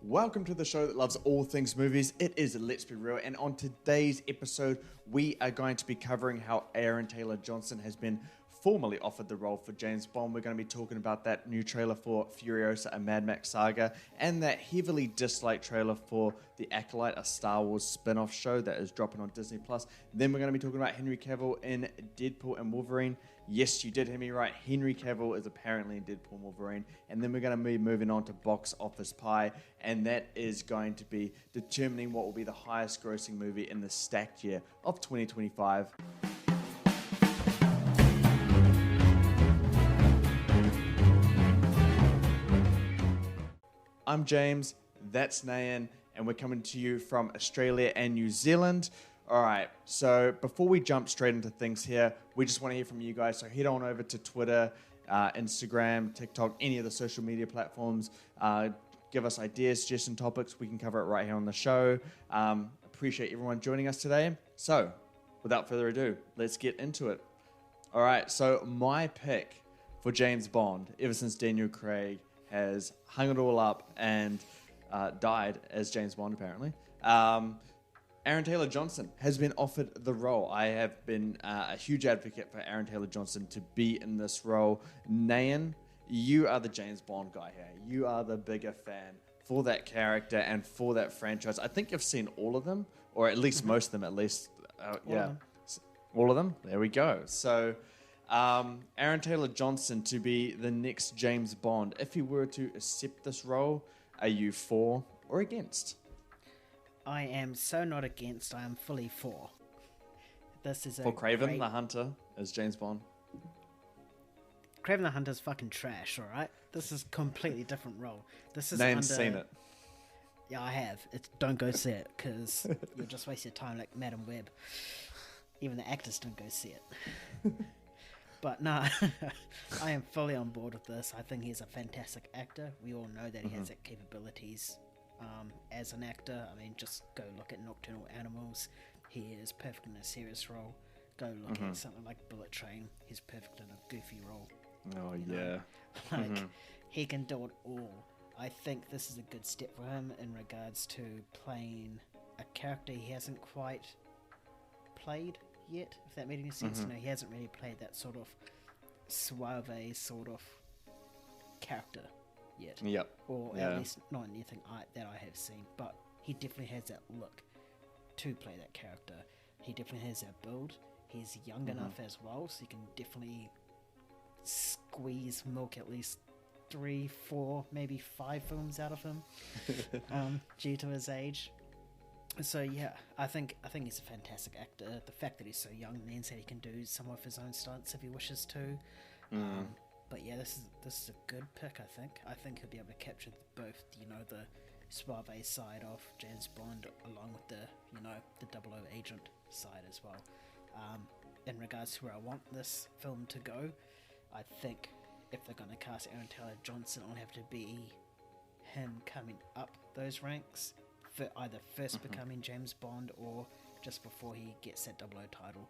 Welcome to the show that loves all things movies. It is Let's Be Real, and on today's episode, we are going to be covering how Aaron Taylor Johnson has been formally offered the role for James Bond. We're going to be talking about that new trailer for Furiosa, a Mad Max saga, and that heavily disliked trailer for The Acolyte, a Star Wars spin-off show that is dropping on Disney+. Then we're going to be talking about Henry Cavill in Deadpool and Wolverine. Yes, you did hear me right. Henry Cavill is apparently in Deadpool and Wolverine. And then we're going to be moving on to Box Office Pie, and that is going to be determining what will be the highest grossing movie in the stacked year of 2025. I'm James, that's Nayan, and we're coming to you from Australia and New Zealand. All right, so before we jump straight into things here, we just want to hear from you guys. So head on over to Twitter, Instagram, TikTok, any of the social media platforms. Give us ideas, suggestions, topics. We can cover it right here on the show. Appreciate everyone joining us today. So without further ado, let's get into it. All right, so my pick for James Bond, ever since Daniel Craig has hung it all up and died as James Bond, apparently. Aaron Taylor Johnson has been offered the role. I have been a huge advocate for Aaron Taylor Johnson to be in this role. Nayan, you are the James Bond guy here. You are the bigger fan for that character and for that franchise. I think you've seen all of them, or at least most of them, at least. All of them? There we go. So Aaron Taylor Johnson to be the next James Bond. If he were to accept this role, are you for or against? I am so not against. I am fully for. This is for Craven the Hunter as James Bond. Craven the Hunter's fucking trash. All right, this is a completely different role. This is Name's seen it. Yeah, I have. Don't go see it because you'll just waste your time like Madam Web. Even the actors don't go see it. But no, I am fully on board with this. I think he's a fantastic actor. We all know that he has that capabilities as an actor. I mean, just go look at Nocturnal Animals. He is perfect in a serious role. Go look at something like Bullet Train. He's perfect in a goofy role. Oh, yeah. Like, he can do it all. I think this is a good step for him in regards to playing a character he hasn't quite played yet, if that made any sense. He hasn't really played that sort of suave sort of character yet. Yep. Or at least not anything that I have seen. But he definitely has that look to play that character. He definitely has that build. He's young enough as well, so you can definitely squeeze milk at least 3, 4, maybe 5 films out of him due to his age. So yeah, I think he's a fantastic actor. The fact that he's so young means that he can do some of his own stunts if he wishes to. But yeah, this is a good pick. I think he'll be able to capture both, the suave side of James Bond along with the 00 agent side as well. In regards to where I want this film to go, I think if they're going to cast Aaron Taylor Johnson, it'll have to be him coming up those ranks. For either first becoming James Bond or just before he gets that 00 title.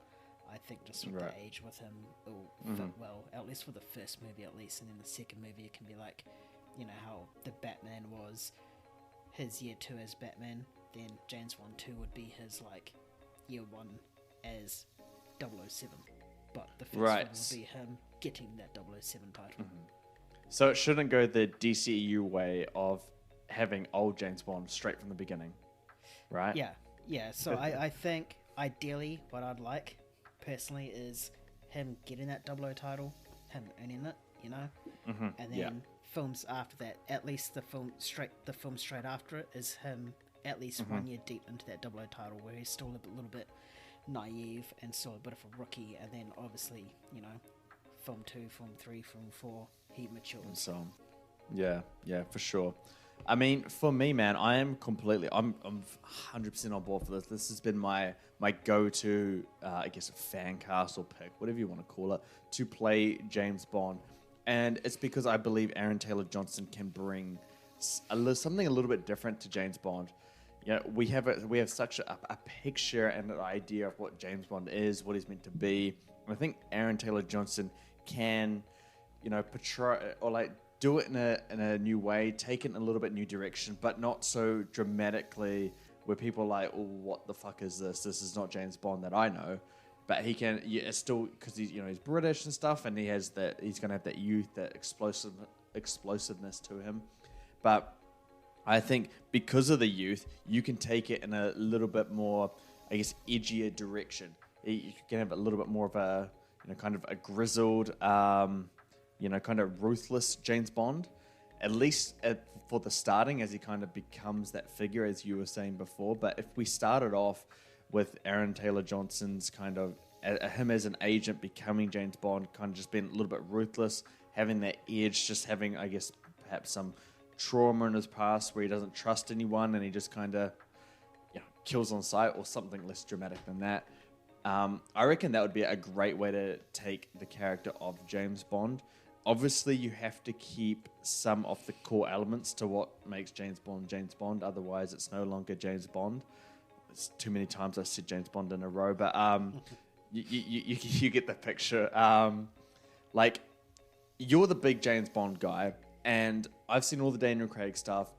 I think just with the age with him, it'll fit well, at least for the first movie at least, and then the second movie it can be like, how the Batman was his year 2 as Batman, then James Bond 2 would be his like year 1 as 007. But the first one will be him getting that 007 title. So it shouldn't go the DCEU way of having old James Bond straight from the beginning, right? Yeah. So I think ideally what I'd like personally is him getting that 00 title, him earning it, and then films after that, at least the film straight after it is him at least 1 year deep into that 00 title where he's still a little bit naive and still a bit of a rookie, and then obviously, film 2, film 3, film 4, he matures. And so, yeah, for sure. I mean, for me, man, I'm 100% on board for this. This has been my go-to, I guess, fan cast or pick, whatever you want to call it, to play James Bond. And it's because I believe Aaron Taylor Johnson can bring something a little bit different to James Bond. We have such a picture and an idea of what James Bond is, what he's meant to be. And I think Aaron Taylor Johnson can, portray or like do it in a new way, take it in a little bit new direction, but not so dramatically where people are like, oh, what the fuck is this? This is not James Bond that I know. But he can, it's still, because he's British and stuff, and he's going to have that youth, that explosiveness to him. But I think because of the youth, you can take it in a little bit more, I guess, edgier direction. You can have a little bit more of a, kind of a grizzled, kind of ruthless James Bond, at least for the starting, as he kind of becomes that figure, as you were saying before. But if we started off with Aaron Taylor-Johnson's kind of, him as an agent becoming James Bond, kind of just being a little bit ruthless, having that edge, just having, I guess, perhaps some trauma in his past where he doesn't trust anyone and he just kind of kills on sight, or something less dramatic than that. I reckon that would be a great way to take the character of James Bond. Obviously, you have to keep some of the core elements to what makes James Bond. Otherwise, it's no longer James Bond. It's too many times I said James Bond in a row, but you get the picture. Like, you're the big James Bond guy, and I've seen all the Daniel Craig stuff.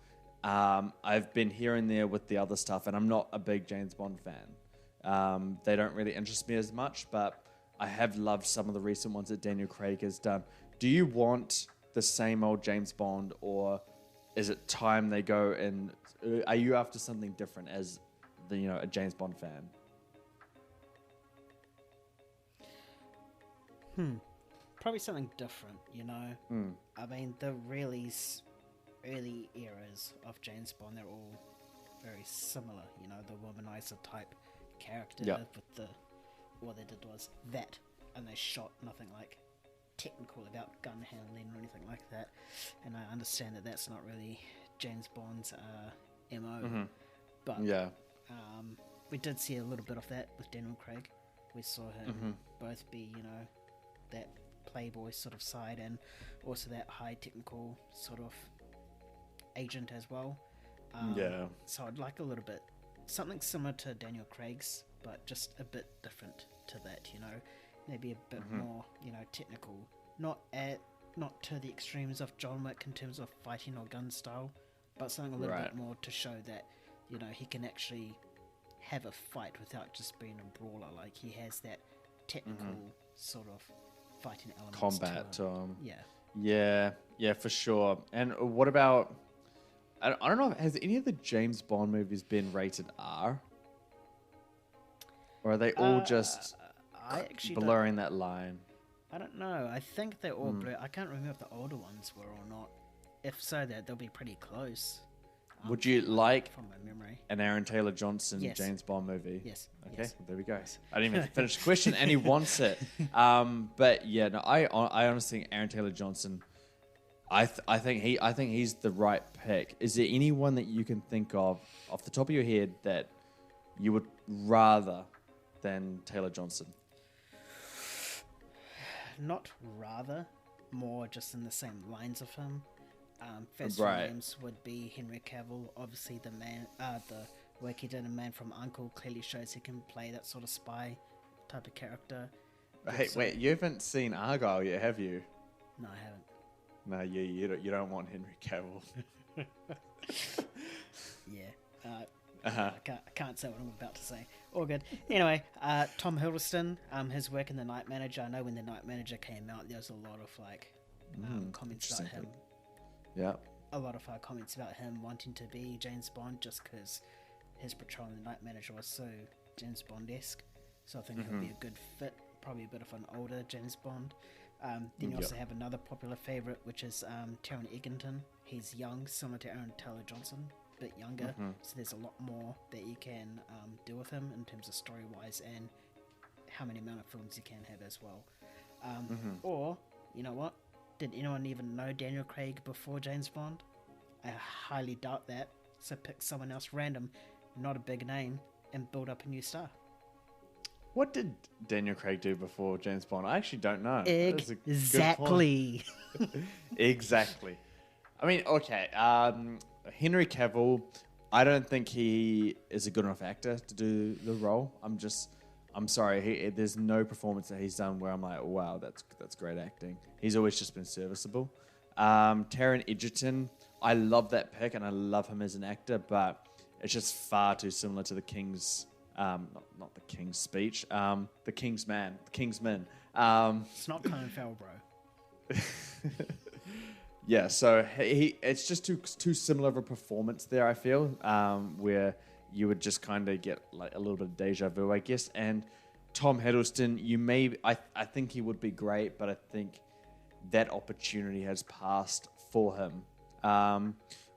I've been here and there with the other stuff, and I'm not a big James Bond fan. They don't really interest me as much, but I have loved some of the recent ones that Daniel Craig has done. Do you want the same old James Bond, or is it time they go and are you after something different as a James Bond fan? Probably something different, I mean, the early eras of James Bond, they're all very similar, the womanizer type character. With what they did was that, and they shot nothing like technical about gun handling or anything like that. And I understand that that's not really James Bond's MO. But we did see a little bit of that with Daniel Craig. We saw him both be, that playboy sort of side and also that high technical sort of agent as well. So I'd like a little bit, something similar to Daniel Craig's, but just a bit different to that, maybe a bit more, technical, not to the extremes of John Wick in terms of fighting or gun style, but something a little bit more to show that, he can actually have a fight without just being a brawler. Like, he has that technical sort of fighting element. Combat to him. Yeah, for sure. And what about, I don't know, has any of the James Bond movies been rated R? Or are they all just blurring that line? I don't know. I think they're all blurred. I can't remember if the older ones were or not. If so, they'll be pretty close. Would you like from my memory an Aaron Taylor-Johnson James Bond movie? Yes. Okay, yes. Well, there we go. I didn't even finish the question, and he wants it. But yeah, no, I honestly think Aaron Taylor-Johnson. I think he's the right pick. Is there anyone that you can think of off the top of your head that you would rather than Taylor-Johnson? Not rather, more just in the same lines of him. First names would be Henry Cavill. Obviously, the work he did in Man from U.N.C.L.E. clearly shows he can play that sort of spy type of character. Hey, wait, you haven't seen Argyle yet, have you? No, I haven't. No, you don't want Henry Cavill. I can't say what I'm about to say. All good. Anyway, Tom Hiddleston, his work in The Night Manager. I know when The Night Manager came out, there was a lot of comments about him. Yeah. A lot of comments about him wanting to be James Bond just because his portrayal in The Night Manager was so James Bond-esque. So I think it would be a good fit. Probably a bit of an older James Bond. Then you also have another popular favourite, which is Taron Egerton. He's young, similar to Aaron Taylor-Johnson, a bit younger. So there's a lot more that you can do with him in terms of story-wise and how many amount of films you can have as well. Or, you know what? Did anyone even know Daniel Craig before James Bond? I highly doubt that. So pick someone else random, not a big name, and build up a new star. What did Daniel Craig do before James Bond? I actually don't know. Exactly. Exactly. I mean, okay. Henry Cavill, I don't think he is a good enough actor to do the role. I'm sorry. There's no performance that he's done where I'm like, wow, that's great acting. He's always just been serviceable. Taron Egerton, I love that pick and I love him as an actor, but it's just far too similar to the King's, not the King's speech, the King's man, the King's men. It's not Colin Farrell, bro. Yeah, so it's just too similar of a performance there, I feel, where you would just kind of get like a little bit of deja vu, I guess. And Tom Hiddleston, I think he would be great, but I think that opportunity has passed for him.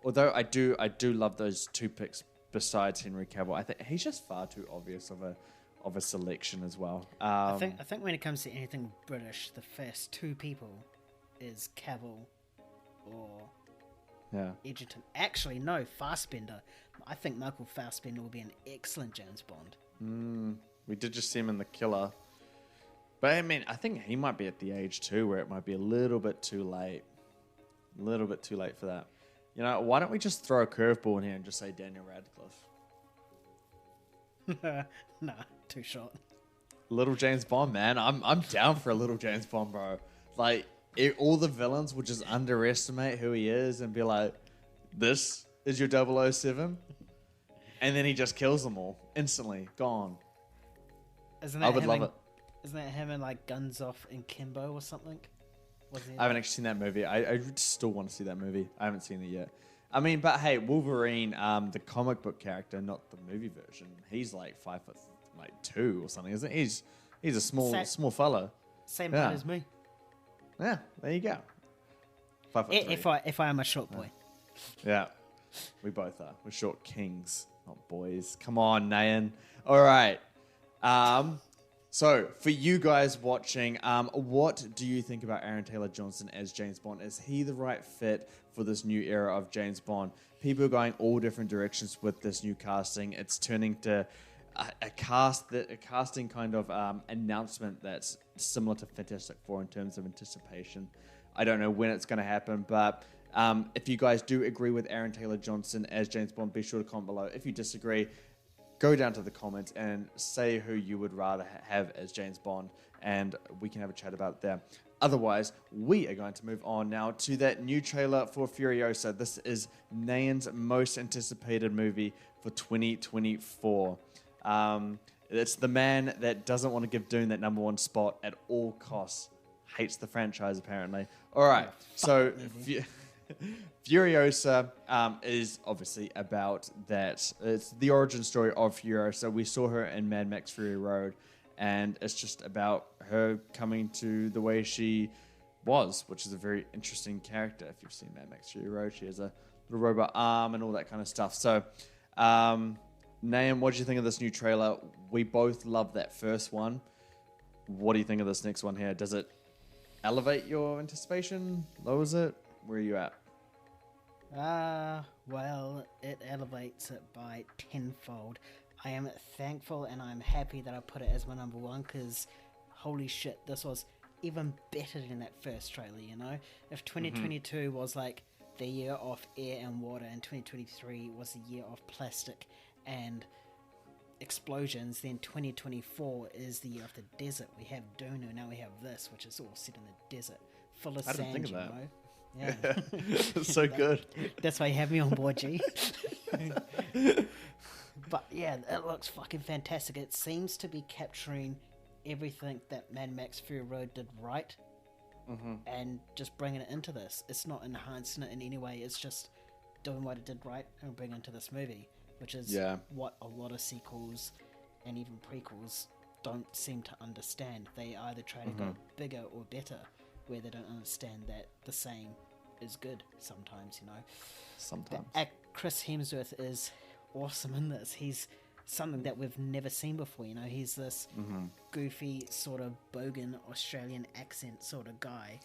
Although I do love those two picks besides Henry Cavill. I think he's just far too obvious of a selection as well. I think when it comes to anything British, the first two people is Cavill or Egerton. Actually, no, Fassbender. I think Michael Fassbender will be an excellent James Bond. We did just see him in The Killer. But I mean, I think he might be at the age too where it might be a little bit too late. A little bit too late for that. You know, why don't we just throw a curveball in here and just say Daniel Radcliffe? Nah, too short. Little James Bond, man. I'm down for a little James Bond, bro. Like, all the villains would just underestimate who he is and be like, this is your 007? And then he just kills them all. Instantly. Gone. I would love it. Isn't that him in like Guns Off in Kimbo or something? I haven't actually seen that movie. I still want to see that movie. I haven't seen it yet. I mean, but hey, Wolverine, the comic book character, not the movie version. He's like 5'2" or something, isn't he? He's a small fella. Same height as me. Yeah, there you go. 5'3". If I am a short boy. Yeah, we both are. We're short kings, not boys. Come on, Nayan. All right. So, for you guys watching, what do you think about Aaron Taylor-Johnson as James Bond? Is he the right fit for this new era of James Bond? People are going all different directions with this new casting. It's turning to a casting kind of announcement that's similar to Fantastic Four in terms of anticipation. I don't know when it's going to happen, but if you guys do agree with Aaron Taylor-Johnson as James Bond, be sure to comment below. If you disagree, go down to the comments and say who you would rather have as James Bond, and we can have a chat about it there. Otherwise, we are going to move on now to that new trailer for Furiosa. This is Nayan's most anticipated movie for 2024. It's the man that doesn't want to give Dune that #1 spot at all costs. Hates the franchise, apparently. All right, so Furiosa is obviously about that. It's the origin story of Furiosa. We saw her in Mad Max Fury Road, and it's just about her coming to the way she was, which is a very interesting character. If you've seen Mad Max Fury Road, she has a little robot arm and all that kind of stuff. So, Nayan, what do you think of this new trailer? We both love that first one. What do you think of this next one here? Does it elevate your anticipation? Lowers it? Where are you at? Well, it elevates it by tenfold. I am thankful and I'm happy that I put it as my #1 because holy shit, this was even better than that first trailer, you know? If 2022 was like the year of air and water and 2023 was the year of plastic and explosions, then 2024 is the year of the desert. We have Dune and now we have this, which is all set in the desert, full of sand, you know? Yeah. So good. That's why you have me on board, G. But yeah, it looks fucking fantastic. It seems to be capturing everything that Mad Max Fury Road did right and just bringing it into this. It's not enhancing it in any way. It's just doing what it did right and bringing it into this movie, which is what a lot of sequels and even prequels don't seem to understand. They either try to go bigger or better, where they don't understand that the same is good sometimes, you know. Sometimes. Chris Hemsworth is awesome in this. He's something that we've never seen before, you know. He's this goofy, sort of bogan Australian accent sort of guy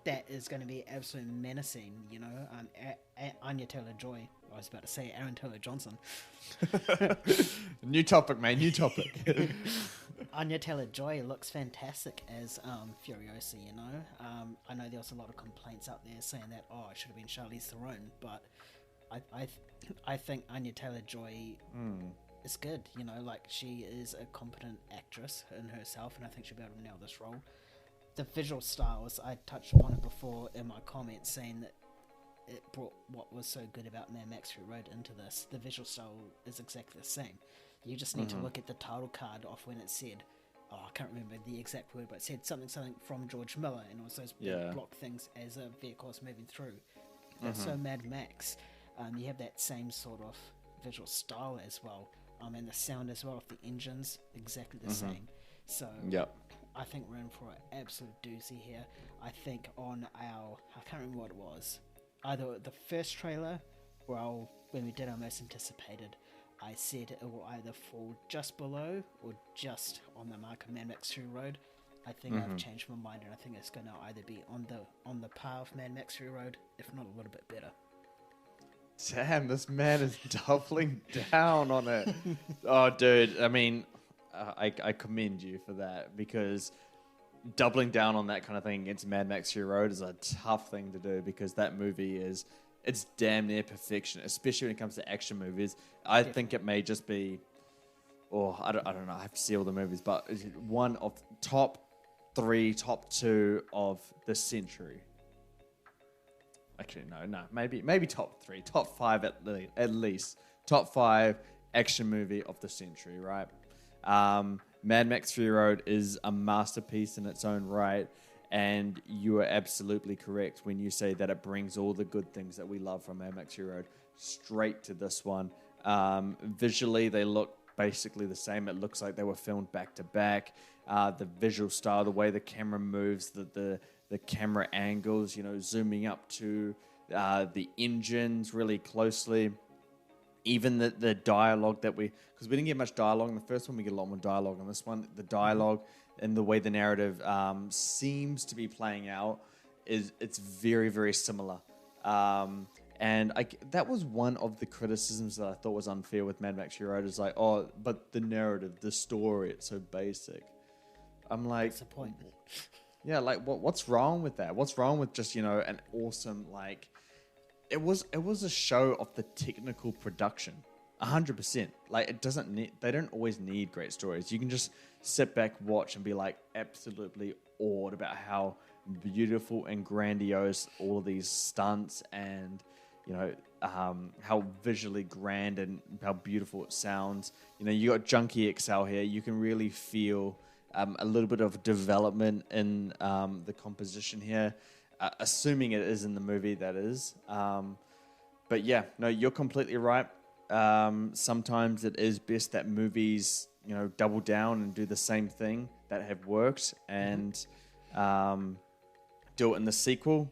that is going to be absolutely menacing, you know. Anya Taylor-Joy. I was about to say Aaron Taylor-Johnson. New topic, man. New topic. Anya Taylor-Joy looks fantastic as Furiosa, you know. I know there was a lot of complaints out there saying that, it should have been Charlize Theron, but I think Anya Taylor-Joy is good, you know, like she is a competent actress in herself, and I think she'll be able to nail this role. the visual styles, I touched upon it before in my comments, saying that it brought what was so good about Mad Max Fury Road into this. The visual style is exactly the same. You just need to look at the title card off when it said, I can't remember the exact word, but it said something from George Miller, and it was those big block things as a vehicle was moving through. That's so Mad Max. You have that same sort of visual style as well, and the sound as well of the engines, exactly the same. So I think we're in for an absolute doozy here. I think on I can't remember what it was, either the first trailer, or when we did our most anticipated, I said it will either fall just below or just on the mark of Mad Max Fury Road. I think I've changed my mind, and I think it's going to either be on the par of Mad Max Fury Road, if not a little bit better. Damn, this man is doubling down on it. Oh, dude, I mean, I commend you for that, because doubling down on that kind of thing against Mad Max Fury Road is a tough thing to do, because that movie it's damn near perfection, especially when it comes to action movies. I think it may just be, I don't know, I have to see all the movies, but it's one of top 3, top 2 of the century. Actually, no, maybe top 3, top 5 at least. Top 5 action movie of the century, right? Mad Max Fury Road is a masterpiece in its own right, and you are absolutely correct when you say that it brings all the good things that we love from Mad Max Fury Road straight to this one. Visually, they look basically the same. It looks like they were filmed back to back. The visual style, the way the camera moves, the camera angles, zooming up to the engines really closely. Even the dialogue because we didn't get much dialogue in the first one, we get a lot more dialogue in this one. The dialogue and the way the narrative seems to be playing out it's very, very similar. And that was one of the criticisms that I thought was unfair with Mad Max Fury Road. Is like, but the narrative, the story, it's so basic. I'm like, what's the point? Yeah, like what's wrong with that? What's wrong with just an awesome It was a show of the technical production, 100%. Like they don't always need great stories. You can just sit back, watch, and be absolutely awed about how beautiful and grandiose all of these stunts and how visually grand and how beautiful it sounds. You got Junkie XL here. You can really feel a little bit of development in the composition here, assuming it is in the movie, that is. But yeah, no, you're completely right. Sometimes it is best that movies, double down and do the same thing that have worked and do it in the sequel.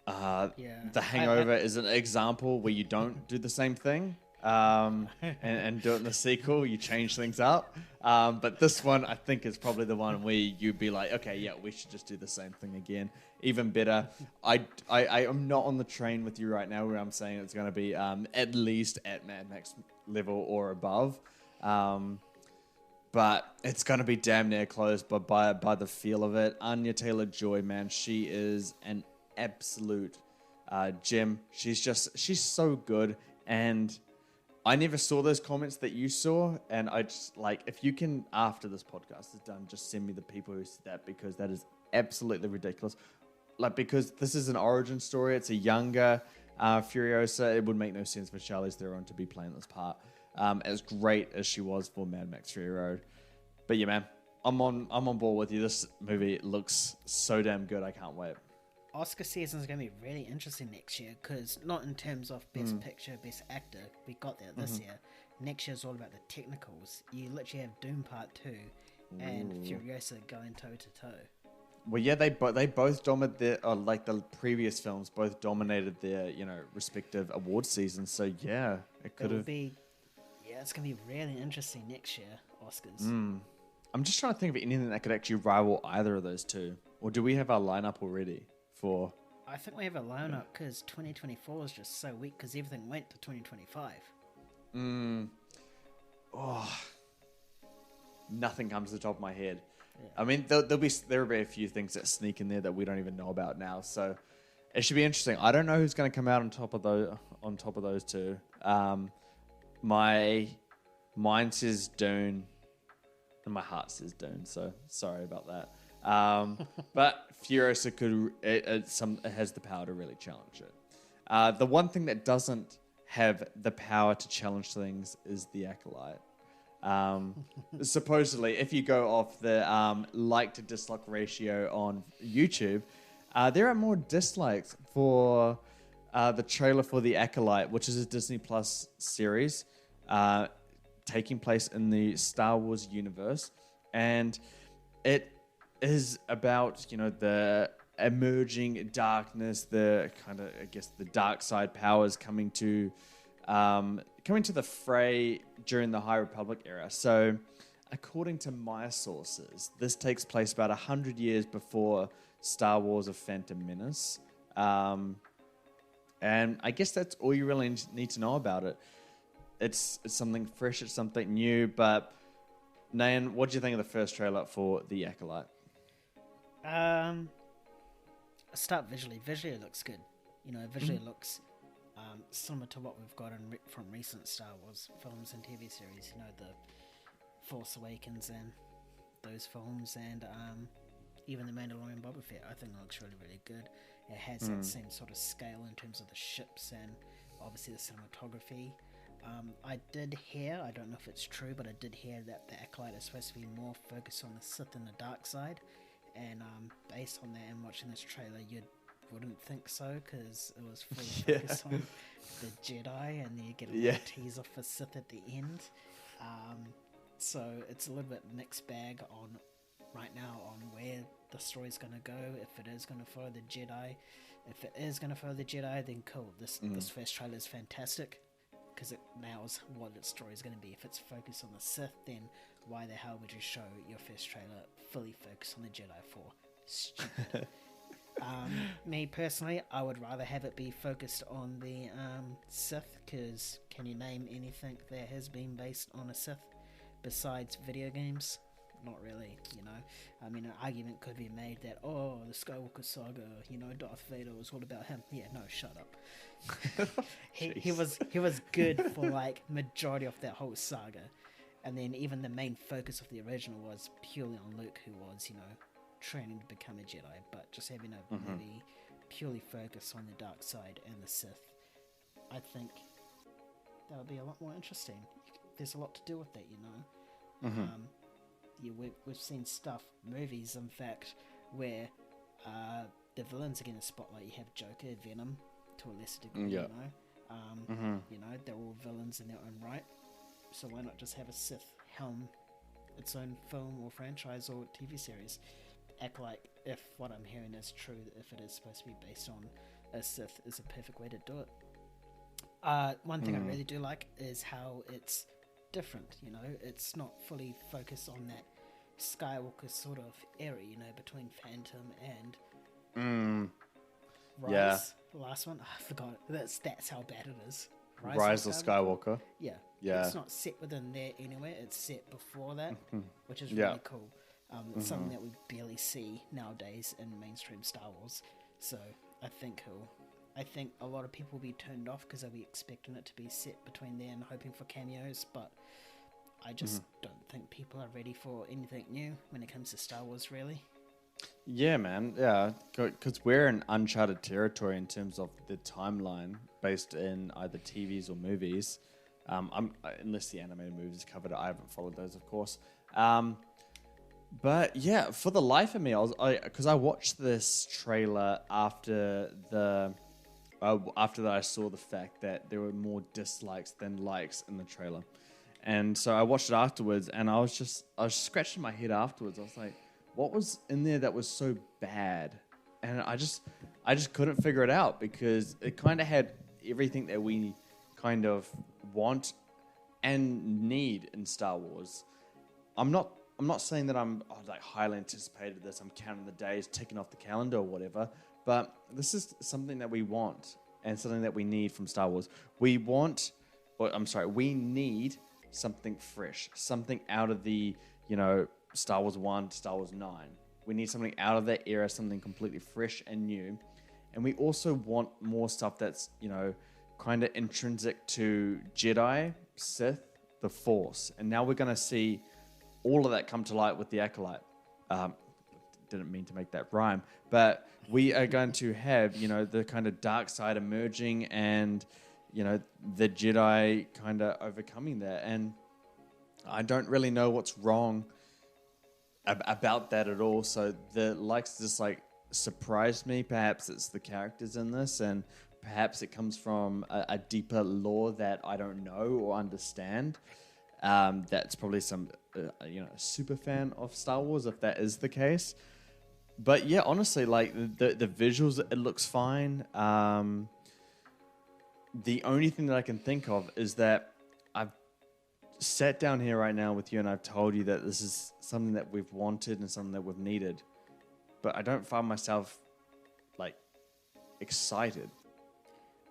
The Hangover is an example where you don't do the same thing and do it in the sequel. You change things up. But this one, I think, is probably the one where you'd be like, okay, yeah, we should just do the same thing again. Even better. I am not on the train with you right now where I'm saying it's going to be at least at Mad Max level or above. But it's going to be damn near close by the feel of it. Anya Taylor-Joy, man, she is an absolute gem. She's so good. And I never saw those comments that you saw. And I just, if you can, after this podcast is done, just send me the people who said that, because that is absolutely ridiculous. Because this is an origin story. It's a younger Furiosa. It would make no sense for Charlize Theron to be playing this part. As great as she was for Mad Max Fury Road. But yeah, man, I'm on board with you. This movie looks so damn good. I can't wait. Oscar season is going to be really interesting next year, because not in terms of Best Picture, Best Actor, we got that this year. Next year is all about the technicals. You literally have Doom Part 2 and Furiosa going toe to toe. Well, yeah, they both dominated their, the previous films, both dominated their, respective award seasons. So yeah, it could have. Yeah, it's going to be really interesting next year, Oscars. I'm just trying to think of anything that could actually rival either of those two. Or do we have our lineup already for? I think we have a lineup because 2024 is just so weak because everything went to 2025. Nothing comes to the top of my head. Yeah. I mean, there'll be a few things that sneak in there that we don't even know about now. So it should be interesting. I don't know who's going to come out on top of those two. My mind says Dune, and my heart says Dune. So sorry about that. But Furiosa it has the power to really challenge it. The one thing that doesn't have the power to challenge things is the Acolyte. Supposedly, if you go off the like to dislike ratio on YouTube, there are more dislikes for the trailer for The Acolyte, which is a Disney Plus series taking place in the Star Wars universe. And it is about, the emerging darkness, the kind of, I guess, the dark side powers coming to the fray during the High Republic era. So, according to my sources, this takes place about 100 years before Star Wars: A Phantom Menace. And I guess that's all you really need to know about it. It's something fresh, it's something new, but Nayan, what do you think of the first trailer for The Acolyte? Start visually. Visually, it looks good. Visually it looks similar to what we've got from recent Star Wars films and TV series. The Force Awakens and those films, and even The Mandalorian Boba Fett. I think it looks really, really good. It has that same sort of scale in terms of the ships and obviously the cinematography. I did hear, I don't know if it's true, but I did hear that the Acolyte is supposed to be more focused on the Sith and the dark side. And based on that and watching this trailer, you wouldn't think so, because it was fully focused on the Jedi, and then you get a little teaser for Sith at the end. So it's a little bit mixed bag right now on where the story's going to go, if it is going to follow the Jedi. If it is going to follow the Jedi, then cool. This first trailer is fantastic, because it nails what its story is going to be. If it's focused on the Sith, then why the hell would you show your first trailer fully focused on the Jedi for? Stupid. Me personally, I would rather have it be focused on the Sith, because can you name anything that has been based on a Sith besides video games? Not really, I mean, an argument could be made that, the Skywalker saga, Darth Vader was all about him. Yeah, no, shut up. he was good for majority of that whole saga, and then even the main focus of the original was purely on Luke, who was training to become a Jedi, but just having a movie purely focused on the dark side and the Sith, I think that would be a lot more interesting. There's a lot to do with that, we've seen movies, in fact, where the villains are getting a spotlight. You have Joker, Venom, to a lesser degree, they're all villains in their own right. So why not just have a Sith helm its own film or franchise or TV series? Acolyte, if what I'm hearing is true, if it is supposed to be based on a Sith, is a perfect way to do it. One thing I really do like is how it's different, it's not fully focused on that Skywalker sort of area, between Phantom and Rise. The last one, I forgot. That's how bad it is. Rise of Skywalker. Yeah. It's not set within there anyway. It's set before that, which is really cool. It's something that we barely see nowadays in mainstream Star Wars. So I think a lot of people will be turned off because they'll be expecting it to be set between there and hoping for cameos, but I just don't think people are ready for anything new when it comes to Star Wars, really. Yeah, man. Yeah, because we're in uncharted territory in terms of the timeline based in either TVs or movies. Unless the animated movies covered it, I haven't followed those, of course. But yeah, for the life of me, because I watched this trailer after that I saw the fact that there were more dislikes than likes in the trailer. And so I watched it afterwards, and I was scratching my head afterwards. I was like, what was in there that was so bad? And I just couldn't figure it out, because it kind of had everything that we kind of want and need in Star Wars. I'm not saying that I'm highly anticipated this. I'm counting the days, ticking off the calendar or whatever. But this is something that we want and something that we need from Star Wars. We need something fresh, something out of the, Star Wars 1 to Star Wars 9. We need something out of that era, something completely fresh and new. And we also want more stuff that's, kind of intrinsic to Jedi, Sith, the Force. And now we're going to see all of that come to light with the Acolyte. didn't mean to make that rhyme. But we are going to have, the kind of dark side emerging and, the Jedi kind of overcoming that. And I don't really know what's wrong about that at all. So the likes just surprised me. Perhaps it's the characters in this, and perhaps it comes from a deeper lore that I don't know or understand. That's probably some, a super fan of Star Wars, if that is the case. But yeah, honestly, the visuals, it looks fine. The only thing that I can think of is that I've sat down here right now with you and I've told you that this is something that we've wanted and something that we've needed. But I don't find myself, excited.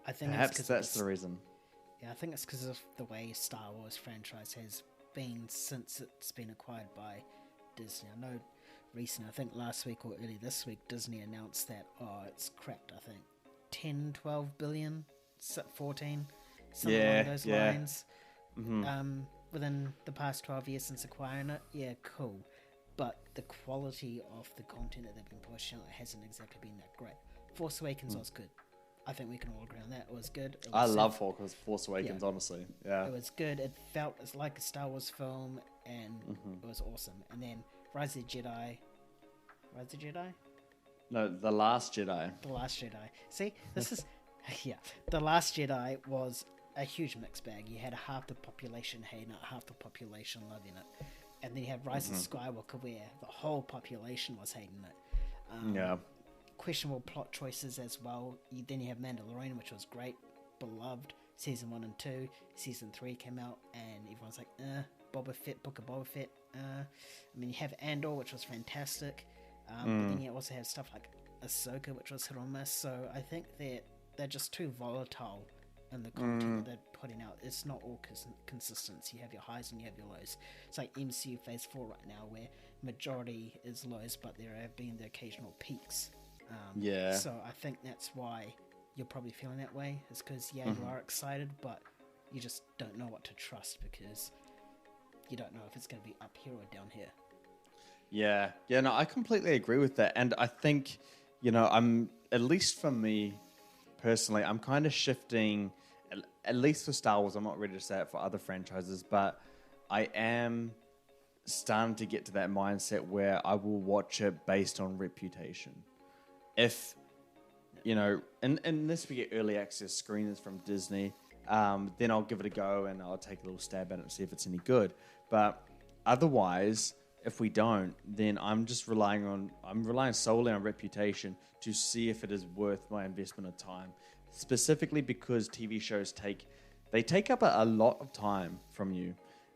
I think perhaps that's the reason. Yeah, I think it's because of the way Star Wars franchise has been since it's been acquired by Disney. I know recently, I think last week or early this week, Disney announced that, it's cracked, I think, 10, 12 billion, 14, something along those lines. Mm-hmm. Within the past 12 years since acquiring it. Yeah, cool. But the quality of the content that they've been pushing out hasn't exactly been that great. Force Awakens was good. I think we can all agree on that. It was good. I love Force Awakens, honestly. Yeah. It was good. It felt like a Star Wars film, and it was awesome. And then Rise of the Jedi? No, The Last Jedi. The Last Jedi. See, this is... Yeah. The Last Jedi was a huge mixed bag. You had half the population hating it, half the population loving it. And then you have Rise of Skywalker, where the whole population was hating it. Questionable plot choices as well. Then you have Mandalorian, which was great, beloved. Season 1 and 2. Season 3 came out, and everyone's like, Boba Fett, Book of Boba Fett. I mean, you have Andor, which was fantastic. But then you also have stuff like Ahsoka, which was hit or miss. So I think they're just too volatile in the content that they're putting out. It's not all consistent. You have your highs and you have your lows. It's like MCU Phase 4 right now, where majority is lows, but there have been the occasional peaks. So I think that's why you're probably feeling that way. It's because, you are excited, but you just don't know what to trust because you don't know if it's going to be up here or down here. Yeah, no, I completely agree with that. And I think, I'm, at least for me personally, I'm kind of shifting, at least for Star Wars. I'm not ready to say it for other franchises, but I am starting to get to that mindset where I will watch it based on reputation. If, unless we get early access screeners from Disney, then I'll give it a go and I'll take a little stab at it and see if it's any good. But otherwise, if we don't, then I'm relying solely on reputation to see if it is worth my investment of time. Specifically because TV shows take up a lot of time from you.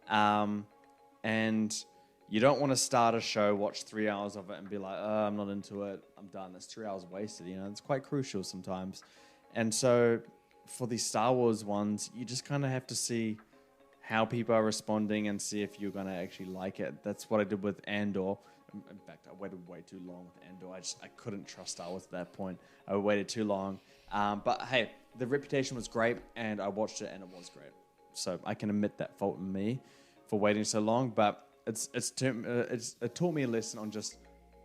And you don't want to start a show, watch 3 hours of it and be like, oh, I'm not into it, I'm done. That's 3 hours wasted, It's quite crucial sometimes. And so for these Star Wars ones, you just kind of have to see how people are responding and see if you're going to actually like it. That's what I did with Andor. In fact, I waited way too long with Andor. I couldn't trust Star Wars at that point. I waited too long. But hey, the reputation was great and I watched it and it was great. So I can admit that fault in me for waiting so long, but it taught me a lesson on just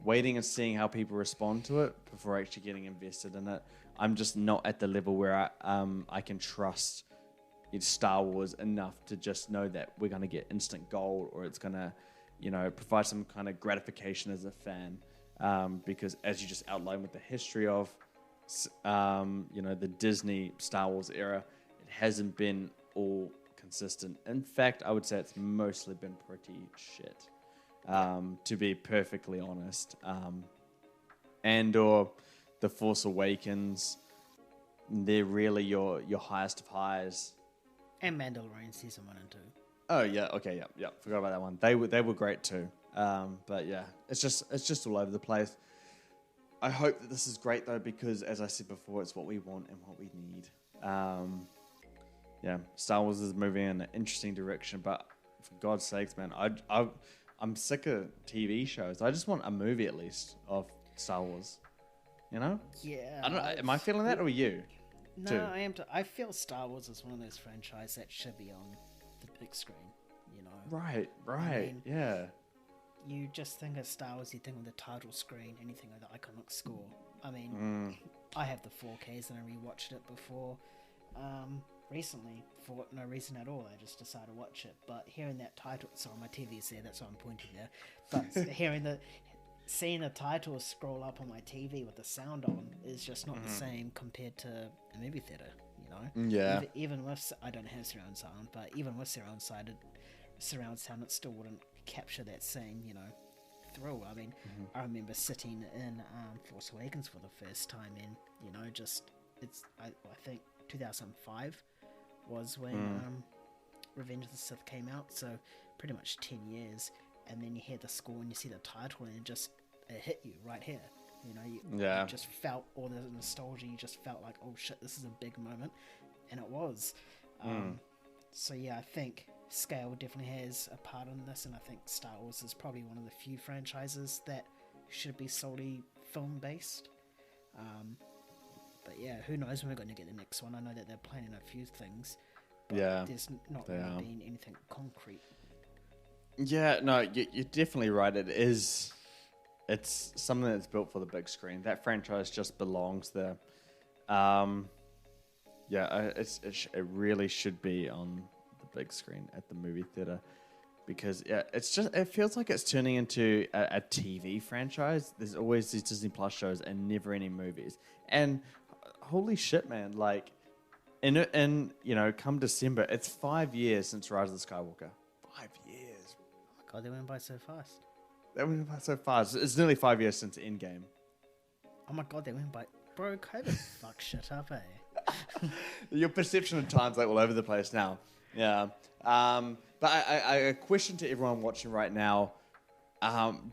waiting and seeing how people respond to it before actually getting invested in it. I'm just not at the level where I can trust Star Wars enough to just know that we're going to get instant gold or it's going to, provide some kind of gratification as a fan. Because as you just outlined with the history of, the Disney Star Wars era, it hasn't been all consistent. In fact, I would say it's mostly been pretty shit, to be perfectly honest. Or The Force Awakens, they're really your highest of highs. And Mandalorian season 1 and 2. Oh yeah, okay, yeah. Forgot about that one. They were great too. But yeah, it's just all over the place. I hope that this is great though, because as I said before, it's what we want and what we need. Star Wars is moving in an interesting direction, but for God's sakes, man, I'm sick of TV shows. I just want a movie at least of Star Wars. Yeah. I don't know. Am I feeling that or you? No, too? I am. I feel Star Wars is one of those franchises that should be on the big screen. Right. I mean, Yeah. you just think of Star Wars, you think of the title screen, and you think of the iconic score. I mean, I have the 4Ks and I rewatched it before recently for no reason at all. I just decided to watch it. But hearing that title, sorry, my TV's there, that's why I'm pointing there. But seeing the title scroll up on my TV with the sound on is just not the same compared to a movie theater. You know, Yeah. Even with, I don't have surround sound, but even with surround sound, it still wouldn't capture that same, you know, thrill. I mean, I remember sitting in Force Awakens for the first time, and you know, I think 2005 was when Revenge of the Sith came out, so pretty much 10 years. And then you hear the score and you see the title, and it hit you right here. You know, you just felt all the nostalgia. You just felt like, oh shit, this is a big moment, and it was. So yeah, I think scale definitely has a part in this, and I think Star Wars is probably one of the few franchises that should be solely film based. But yeah, who knows when we're going to get the next one? I know that they're planning a few things, but there's not really been anything concrete. Yeah, no, you're definitely right. It's something that's built for the big screen. That franchise just belongs there. It really should be on the big screen at the movie theater, because it feels like it's turning into a TV franchise. There's always these Disney Plus shows and never any movies. And holy shit, man! Like, in you know, come December, it's 5 years since Rise of the Skywalker. 5 years. God, they went by so fast. They went by so fast. It's nearly 5 years since Endgame. Oh my God, they went by... Bro, COVID fuck shit up, eh? Your perception of time's like all over the place now. Yeah. But I a question to everyone watching right now.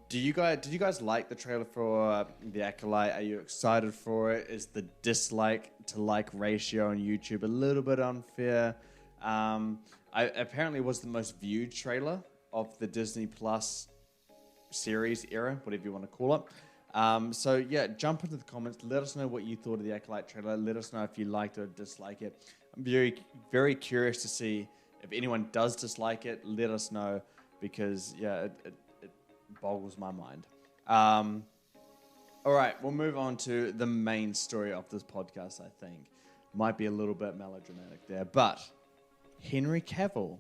Did you guys like the trailer for The Acolyte? Are you excited for it? Is the dislike to like ratio on YouTube a little bit unfair? Apparently was the most viewed trailer of the Disney Plus series era, whatever you want to call it. So yeah, jump into the comments. Let us know what you thought of the Acolyte trailer. Let us know if you liked it or disliked it. I'm very, very curious to see if anyone does dislike it. Let us know, because it boggles my mind. All right, we'll move on to the main story of this podcast. I think might be a little bit melodramatic there, but Henry Cavill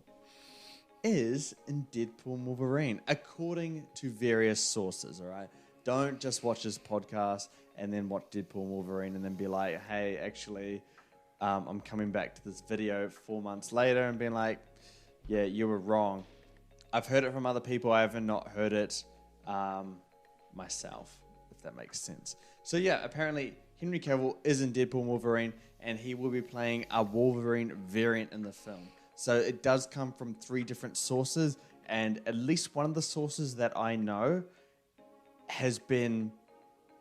is in Deadpool and Wolverine, according to various sources, all right? Don't just watch this podcast and then watch Deadpool and Wolverine and then be like, hey, actually, I'm coming back to this video 4 months later and being like, yeah, you were wrong. I've heard it from other people. I haven't not heard it myself, if that makes sense. So yeah, apparently Henry Cavill is in Deadpool and Wolverine, and he will be playing a Wolverine variant in the film. So it does come from 3 different sources, and at least one of the sources that I know has been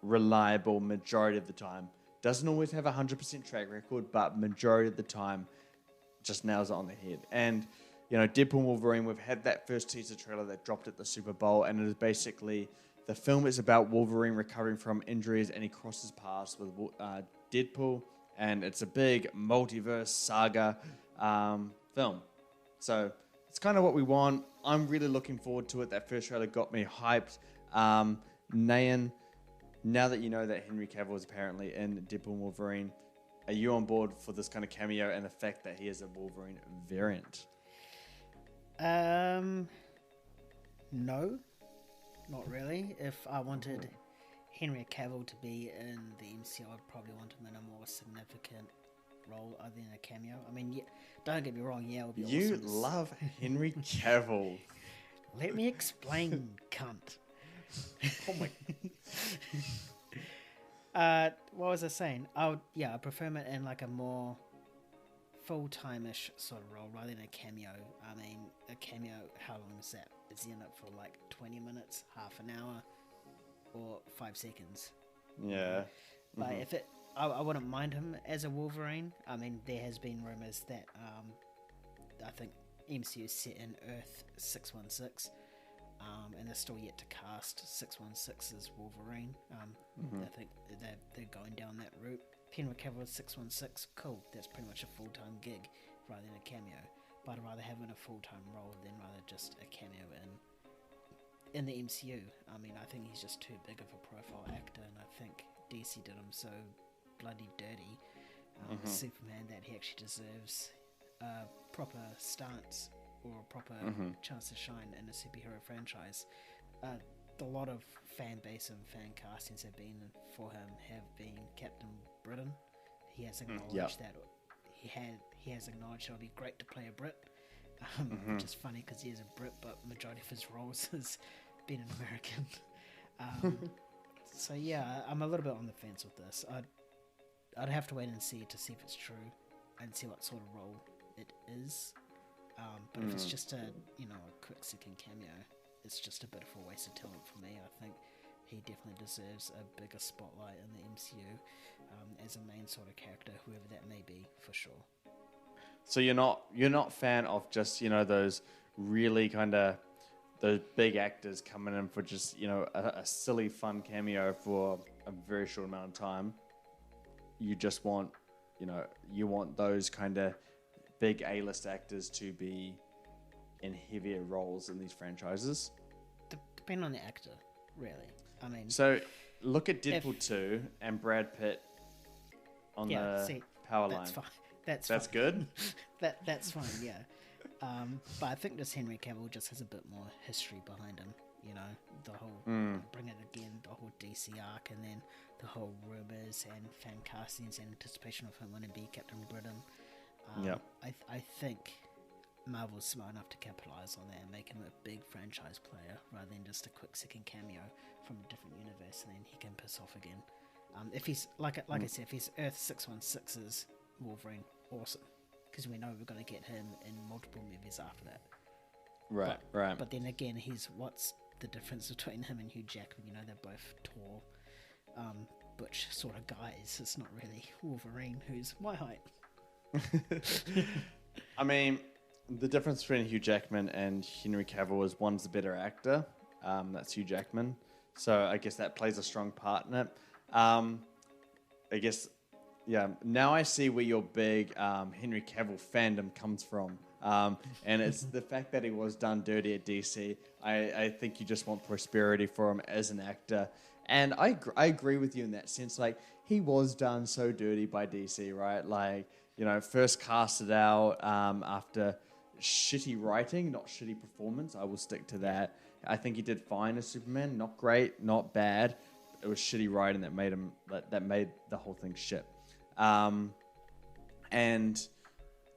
reliable majority of the time. Doesn't always have a 100% track record, but majority of the time just nails it on the head. And, you know, Deadpool and Wolverine, we've had that first teaser trailer that dropped at the Super Bowl, and it is basically, the film is about Wolverine recovering from injuries, and he crosses paths with Deadpool, and it's a big multiverse saga film. So it's kind of what we want. I'm really looking forward to it. That first trailer got me hyped. Nayan, now that you know that Henry Cavill is apparently in Deadpool and Wolverine, are you on board for this kind of cameo and the fact that he is a Wolverine variant? No, not really. If I wanted Henry Cavill to be in the MCU, I'd probably want him in a more significant role other than a cameo. I mean, don't get me wrong, it would be awesome. You love Henry Cavill. Let me explain, cunt. Oh my... What was I saying? I prefer him in like a more full-time-ish sort of role rather than a cameo. I mean, a cameo, how long is that? Is he in it for like 20 minutes, half an hour, or 5 seconds? Yeah. But if it, I wouldn't mind him as a Wolverine. I mean, there has been rumors that I think MCU is set in Earth 616, and they're still yet to cast 616 as Wolverine. I think they're going down that route. Henry Cavill 616, cool. That's pretty much a full-time gig rather than a cameo. But I'd rather have him in a full-time role than rather just a cameo in in the MCU. I mean, I think he's just too big of a profile actor, and I think DC did him so bloody dirty. Superman, that he actually deserves a proper stance or a proper chance to shine in a superhero franchise. A lot of fan base and fan castings have been for him have been Captain Britain. He has acknowledged that he has acknowledged it'll be great to play a Brit, which is funny because he is a Brit, but majority of his roles has been an American. So yeah, I'm a little bit on the fence with this. I'd have to wait and see to see if it's true and see what sort of role it is. But if it's just a quick second cameo, it's just a bit of a waste of talent for me. I think he definitely deserves a bigger spotlight in the MCU as a main sort of character, whoever that may be, for sure. So you're not fan of just those really kind of those big actors coming in for just a silly fun cameo for a very short amount of time. You just want you want those kind of big A-list actors to be in heavier roles in these franchises. Depending on the actor, really. I mean, so look at Deadpool 2 and Brad Pitt on the power line. Fine. That's fine. Good. That's fine. Yeah. But I think this Henry Cavill just has a bit more history behind him. The whole bring it again, the whole DC arc, and then the whole rumors and fan castings and anticipation of him wanting to be Captain Britain. I think Marvel's smart enough to capitalize on that and make him a big franchise player rather than just a quick second cameo from a different universe, and then he can piss off again. If he's like I said, if he's Earth 616's Wolverine, awesome, because we know we're going to get him in multiple movies after that. Right. But then again, what's the difference between him and Hugh Jackman? They're both tall, butch sort of guys. It's not really Wolverine, who's my height. I mean, the difference between Hugh Jackman and Henry Cavill is one's a better actor. That's Hugh Jackman. So I guess that plays a strong part in it. I guess, yeah, now I see where your big Henry Cavill fandom comes from. And it's the fact that he was done dirty at DC. I think you just want prosperity for him as an actor. And I agree with you in that sense. Like, he was done so dirty by DC, right? Like, first casted out after shitty writing, not shitty performance. I will stick to that. I think he did fine as Superman. Not great, not bad. It was shitty writing that made him that made the whole thing shit. And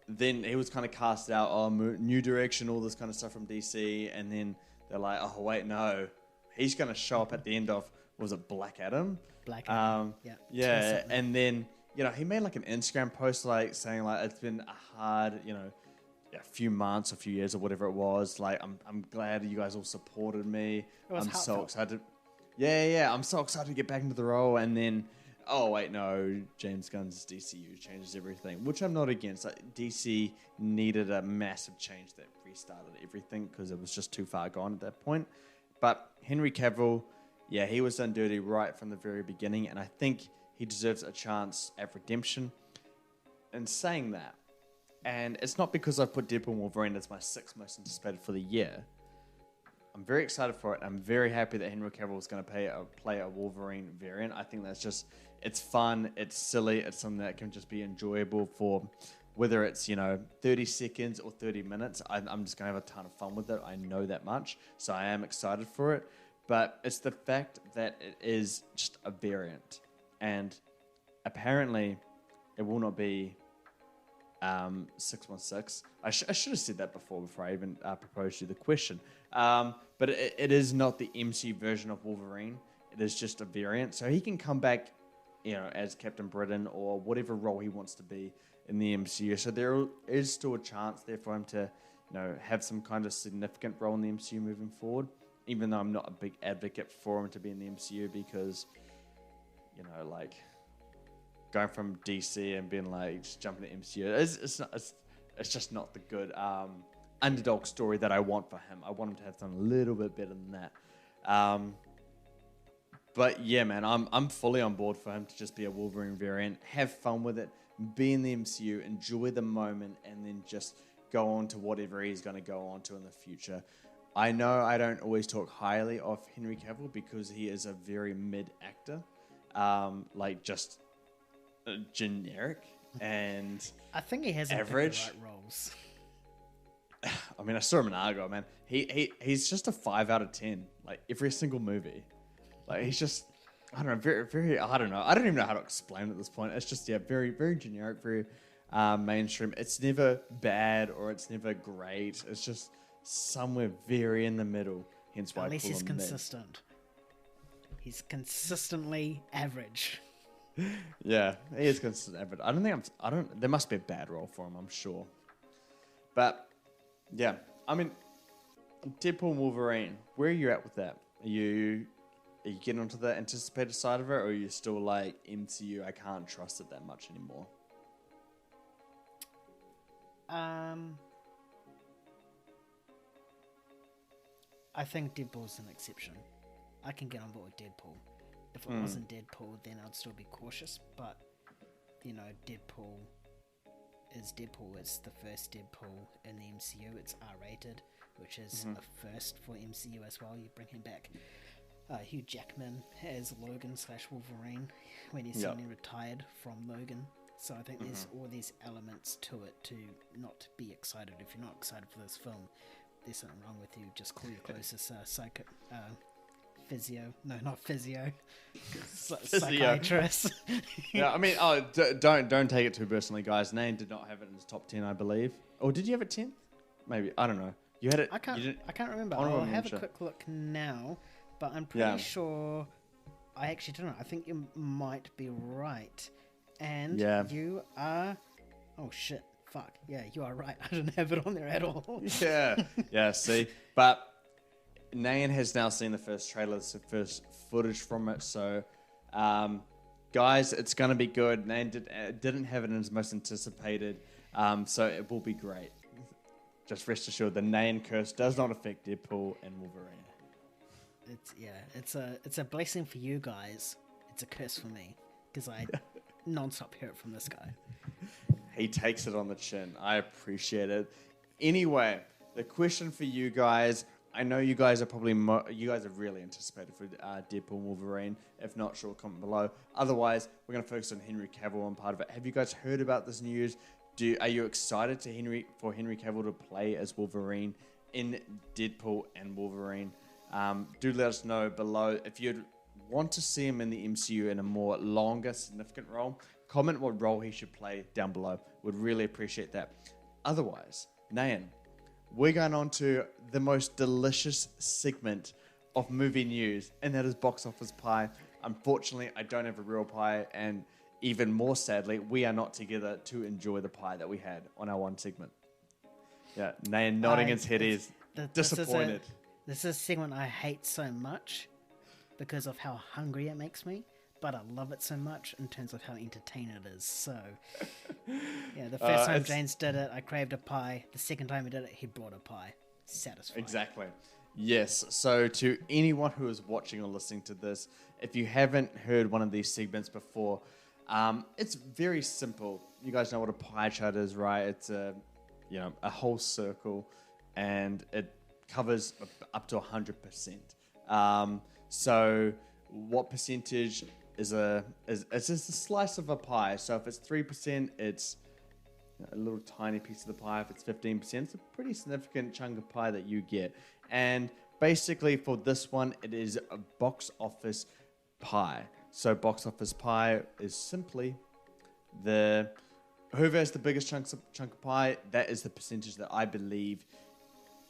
then he was kind of cast out, new direction, all this kind of stuff from DC, and then they're like, oh wait, no, he's going to show up at the end of, was it Black Adam? Black Adam, yeah, and then he made like an Instagram post like saying like it's been a hard a few months, a few years, or whatever it was. Like I'm glad you guys all supported me. I'm so excited. Yeah, I'm so excited to get back into the role, and then. Oh, wait, no, James Gunn's DCU changes everything, which I'm not against. Like, DC needed a massive change that restarted everything because it was just too far gone at that point. But Henry Cavill, yeah, he was done dirty right from the very beginning, and I think he deserves a chance at redemption. And saying that, and it's not because I've put Deadpool and Wolverine as my 6th most anticipated for the year. I'm very excited for it. I'm very happy that Henry Cavill is going to play a Wolverine variant. I think that's just, it's fun, it's silly, it's something that can just be enjoyable for whether it's, 30 seconds or 30 minutes. I'm just going to have a ton of fun with it. I know that much. So I am excited for it. But it's the fact that it is just a variant. And apparently it will not be 616. I should have said that before I even proposed you the question. But it is not the MC version of Wolverine. It is just a variant. So he can come back, as Captain Britain or whatever role he wants to be in the MCU. So there is still a chance there for him to, have some kind of significant role in the MCU moving forward. Even though I'm not a big advocate for him to be in the MCU because, like going from DC and being like just jumping to MCU, it's just not the good underdog story that I want for him. I want him to have something a little bit better than that. But yeah, man, I'm fully on board for him to just be a Wolverine variant, have fun with it, be in the MCU, enjoy the moment, and then just go on to whatever he's going to go on to in the future. I know I don't always talk highly of Henry Cavill because he is a very mid actor, just generic and I think he hasn't average. picked the right roles. I mean, I saw him in Argo, man. He's just a 5 out of 10. Like every single movie, like he's just I don't know, very very. I don't know. I don't even know how to explain it at this point. It's just very very generic, very mainstream. It's never bad or it's never great. It's just somewhere very in the middle. Hence why at least I call he's him consistent. He's consistently average. Yeah, he is consistent average. I don't think there must be a bad role for him, I'm sure. But yeah, I mean, Deadpool and Wolverine, where are you at with that? Are you getting onto the anticipated side of it, or are you still like MCU, I can't trust it that much anymore? I think Deadpool's an exception. I can get on board with Deadpool. If it wasn't Deadpool, then I'd still be cautious. But, Deadpool is Deadpool. It's the first Deadpool in the MCU. It's R-rated, which is a first for MCU as well. You bring him back. Hugh Jackman as Logan/Wolverine when he's suddenly retired from Logan. So I think there's all these elements to it to not be excited. If you're not excited for this film, there's something wrong with you. Just call your closest psychiatrist. Yeah, I mean, don't take it too personally, guys. Nane did not have it in his top 10, I believe. Or did you have it 10th? Maybe, I don't know. You had it. I can't remember. I'll have a quick look now, but I'm pretty sure I actually don't know. I think you might be right, and you are. Oh shit! Fuck yeah, you are right. I didn't have it on there at all. Yeah. See, but Nayan has now seen the first trailer, the first footage from it. So, guys, it's gonna be good. Nayan didn't have it in his most anticipated, so it will be great. Just rest assured, the Nayan curse does not affect Deadpool and Wolverine. It's a blessing for you guys. It's a curse for me because I non-stop hear it from this guy. He takes it on the chin. I appreciate it. Anyway, the question for you guys. I know you guys are probably really anticipated for Deadpool and Wolverine. If not, sure, comment below. Otherwise, we're going to focus on Henry Cavill on part of it. Have you guys heard about this news? Are you excited for Henry Cavill to play as Wolverine in Deadpool and Wolverine? Do let us know below. If you'd want to see him in the MCU in a more longer, significant role, comment what role he should play down below. Would really appreciate that. Otherwise, Nayan, we're going on to the most delicious segment of movie news, and that is box office pie. Unfortunately, I don't have a real pie, and even more sadly, we are not together to enjoy the pie that we had on our one segment. Yeah, Nayan nodding his head is disappointed. This is a segment I hate so much because of how hungry it makes me, but I love it so much in terms of how entertaining it is. So, yeah, the first time James did it, I craved a pie. The second time he did it, he brought a pie. Satisfying. Exactly. Yes. So to anyone who is watching or listening to this, if you haven't heard one of these segments before, it's very simple. You guys know what a pie chart is, right? It's a whole circle, and it covers up to 100%. So what percentage is it's just a slice of a pie. So if it's 3%, it's a little tiny piece of the pie. If it's 15%, it's a pretty significant chunk of pie that you get. And basically for this one, it is a box office pie. So box office pie is simply whoever has the biggest chunk of pie, that is the percentage that I believe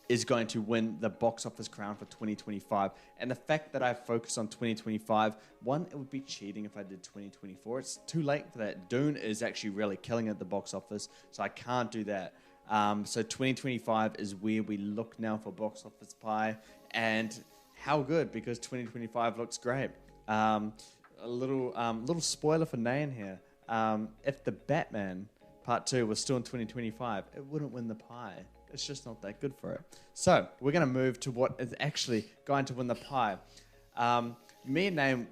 is going to win the box office crown for 2025. And the fact that I focus on 2025, one, it would be cheating if I did 2024. It's too late for that. Dune is actually really killing it at the box office, so I can't do that. So 2025 is where we look now for box office pie, and how good, because 2025 looks great. A little spoiler for Nayan here. If the Batman Part 2 was still in 2025, it wouldn't win the pie. It's just not that good for it. So we're going to move to what is actually going to win the pie. Me and Nayan,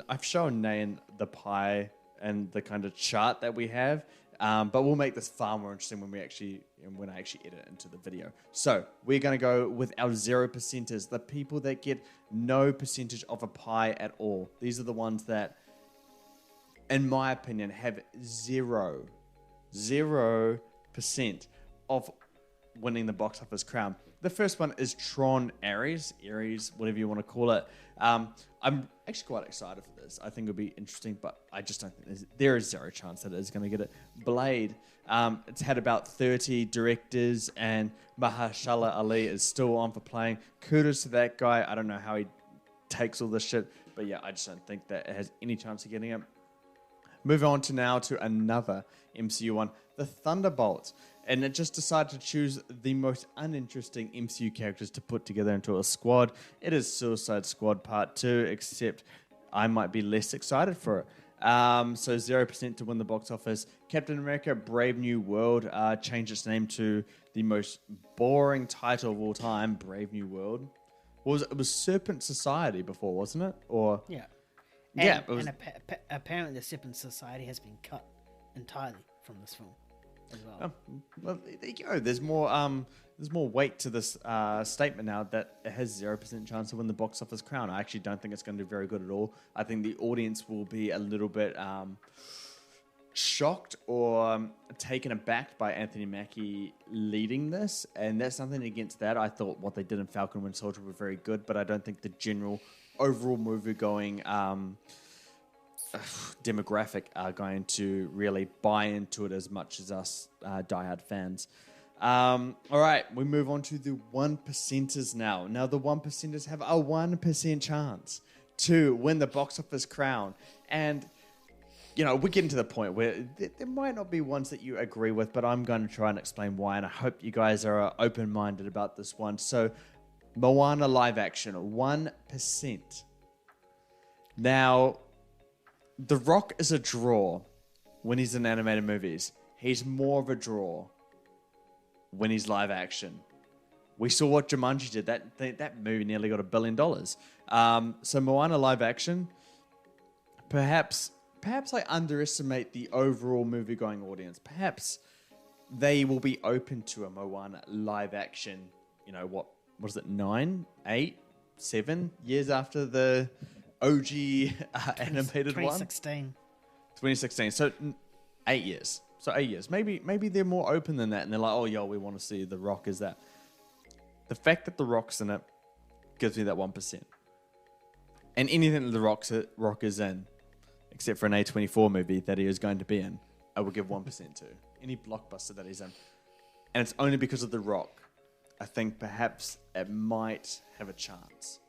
I've shown Nayan the pie and the kind of chart that we have. But we'll make this far more interesting when I actually edit into the video. So we're going to go with our 0%ers, the people that get no percentage of a pie at all. These are the ones that, in my opinion, have 0% of winning the box office crown. The first one is Tron Ares, whatever you want to call it. I'm actually quite excited for this. I think it'll be interesting, but I just don't think there is zero chance that it is going to get it. Blade, it's had about 30 directors, and Mahershala Ali is still on for playing. Kudos to that guy. I don't know how he takes all this shit, but yeah, I just don't think that it has any chance of getting it. Move on to another MCU one, the Thunderbolts. And it just decided to choose the most uninteresting MCU characters to put together into a squad. It is Suicide Squad Part 2, except I might be less excited for it. So 0% to win the box office. Captain America Brave New World changed its name to the most boring title of all time, Brave New World. It was Serpent Society before, wasn't it? Or yeah. Yeah. And apparently the Serpent Society has been cut entirely from this film as well. Well, there you go. There's more weight to this statement now that it has 0% chance to win the box office crown. I actually don't think it's going to do very good at all. I think the audience will be a little bit shocked or taken aback by Anthony Mackie leading this, and that's nothing against that. I thought what they did in Falcon and Winter Soldier were very good, but I don't think the general overall movie-going demographic are going to really buy into it as much as us diehard fans. All right, we move on to the 1%ers now. Now, the 1%ers have a 1% chance to win the box office crown. And, you know, we're getting to the point where there might not be ones that you agree with, but I'm going to try and explain why. And I hope you guys are open-minded about this one. So, Moana live action, 1%. Now, The Rock is a draw when he's in animated movies. He's more of a draw when he's live action. We saw what Jumanji did. That movie nearly got $1 billion. So Moana live action, perhaps I underestimate the overall movie-going audience. Perhaps they will be open to a Moana live action, you know, what was it, 9, 8, 7 years after the OG animated 2016. one? 2016. So 8 years. So 8 years. Maybe they're more open than that, and they're like, oh, yo, we want to see The Rock as that. The fact that The Rock's in it gives me that 1%. And anything that The Rock is in, except for an A24 movie that he is going to be in, I will give 1% to. Any blockbuster that he's in. And it's only because of The Rock. I think perhaps it might have a chance.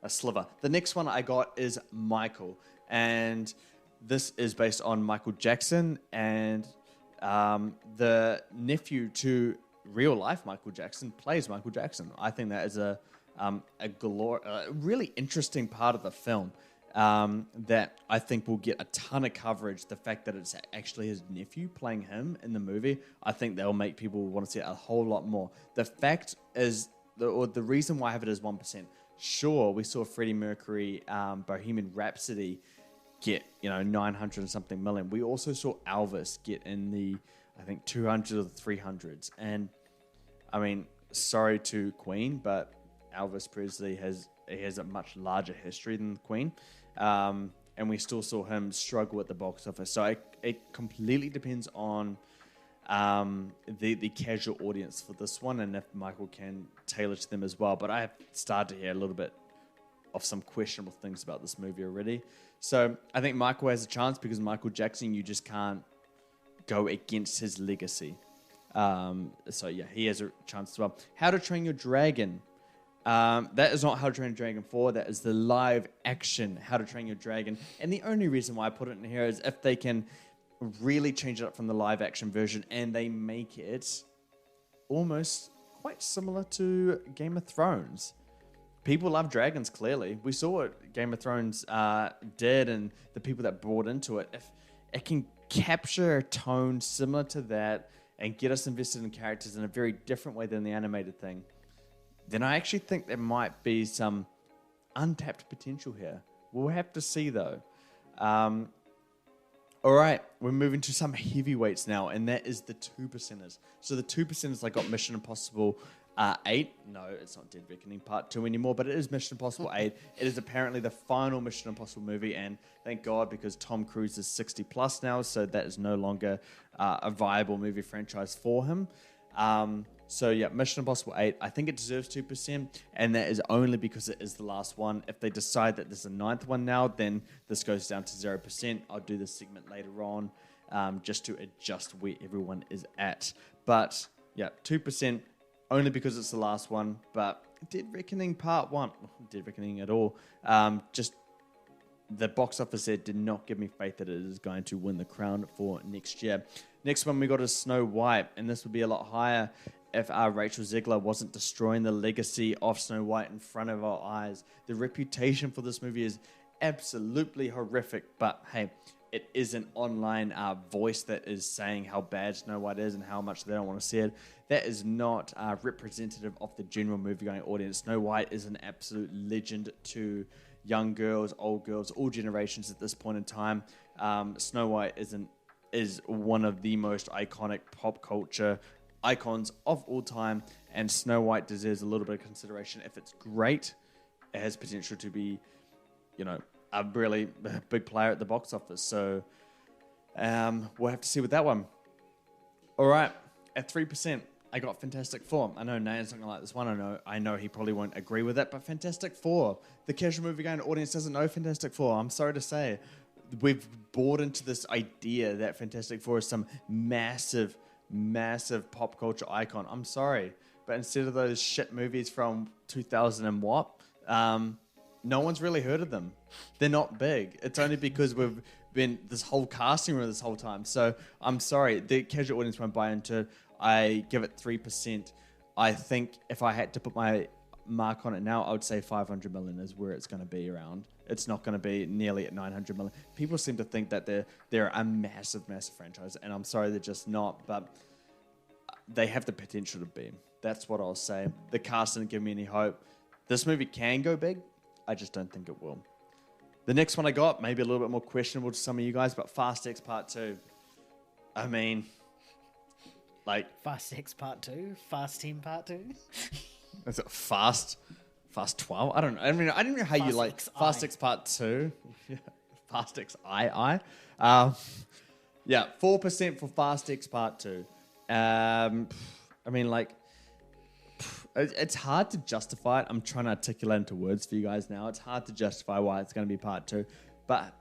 A sliver. The next one I got is Michael. And this is based on Michael Jackson. And the nephew to real life Michael Jackson plays Michael Jackson. I think that is a really interesting part of the film that I think will get a ton of coverage. The fact that it's actually his nephew playing him in the movie, I think that will make people want to see it a whole lot more. The fact is, the reason why I have it as 1%, sure, we saw Freddie Mercury, Bohemian Rhapsody get, 900 and something million. We also saw Elvis get in the, I think, 200 or 300s. And, I mean, sorry to Queen, but Elvis Presley has a much larger history than the Queen. And we still saw him struggle at the box office. So it completely depends on the casual audience for this one, and if Michael can tailor to them as well. But I have started to hear a little bit of some questionable things about this movie already. So I think Michael has a chance because Michael Jackson, you just can't go against his legacy. So yeah, he has a chance as well. How to Train Your Dragon. That is not How to Train Your Dragon 4. That is the live action How to Train Your Dragon. And the only reason why I put it in here is if they can really change it up from the live action version and they make it almost quite similar to Game of Thrones. People love dragons, clearly. We saw what Game of Thrones did and the people that brought into it. If it can capture a tone similar to that and get us invested in characters in a very different way than the animated thing, then I actually think there might be some untapped potential here. We'll have to see, though. All right, we're moving to some heavyweights now, and that is the 2%ers. So the 2%ers, I got Mission Impossible 8. No, it's not Dead Reckoning Part 2 anymore, but it is Mission Impossible 8. It is apparently the final Mission Impossible movie, and thank God, because Tom Cruise is 60 plus now, so that is no longer a viable movie franchise for him. So yeah, Mission Impossible 8, I think it deserves 2%, and that is only because it is the last one. If they decide that there's a 9th one now, then this goes down to 0%. I'll do this segment later on, just to adjust where everyone is at. But yeah, 2%, only because it's the last one. But Dead Reckoning Part 1, Dead Reckoning at all, just the box office there did not give me faith that it is going to win the crown for next year. Next one we got is Snow White, and this would be a lot higher if Rachel Zegler wasn't destroying the legacy of Snow White in front of our eyes. The reputation for this movie is absolutely horrific, but hey, it is an online voice that is saying how bad Snow White is and how much they don't want to see it. That is not representative of the general movie-going audience. Snow White is an absolute legend to young girls, old girls, all generations at this point in time. Snow White is one of the most iconic pop culture icons of all time, and Snow White deserves a little bit of consideration. If it's great, it has potential to be, a really big player at the box office. So we'll have to see with that one. All right, at 3%, I got Fantastic Four. I know Nayan's not going to like this one. I know he probably won't agree with it, but Fantastic Four. The casual movie-going audience doesn't know Fantastic Four. I'm sorry to say. We've bought into this idea that Fantastic Four is some massive pop culture icon. I'm sorry, but instead of those shit movies from 2000 and what, no one's really heard of them. They're not big. It's only because we've been this whole casting room this whole time. So I'm sorry, the casual audience won't buy into it. I give it 3%. I think if I had to put my mark on it now, I would say 500 million is where it's going to be around. It's not going to be nearly at 900 million. People seem to think that they're a massive franchise, and I'm sorry, they're just not, but they have the potential to be. That's what I'll say. The cast didn't give me any hope. This movie can go big. I just don't think it will. The next one I got, maybe a little bit more questionable to some of you guys, but Fast X Part 2. I mean, Fast X Part 2? Fast 10 Part 2? Is it Fast 12? I don't know. I mean, I don't know how you like Fast X Part 2. Fast X I. Yeah, 4% for Fast X Part 2. I mean, it's hard to justify it. I'm trying to articulate into words for you guys now. It's hard to justify why it's going to be Part 2. But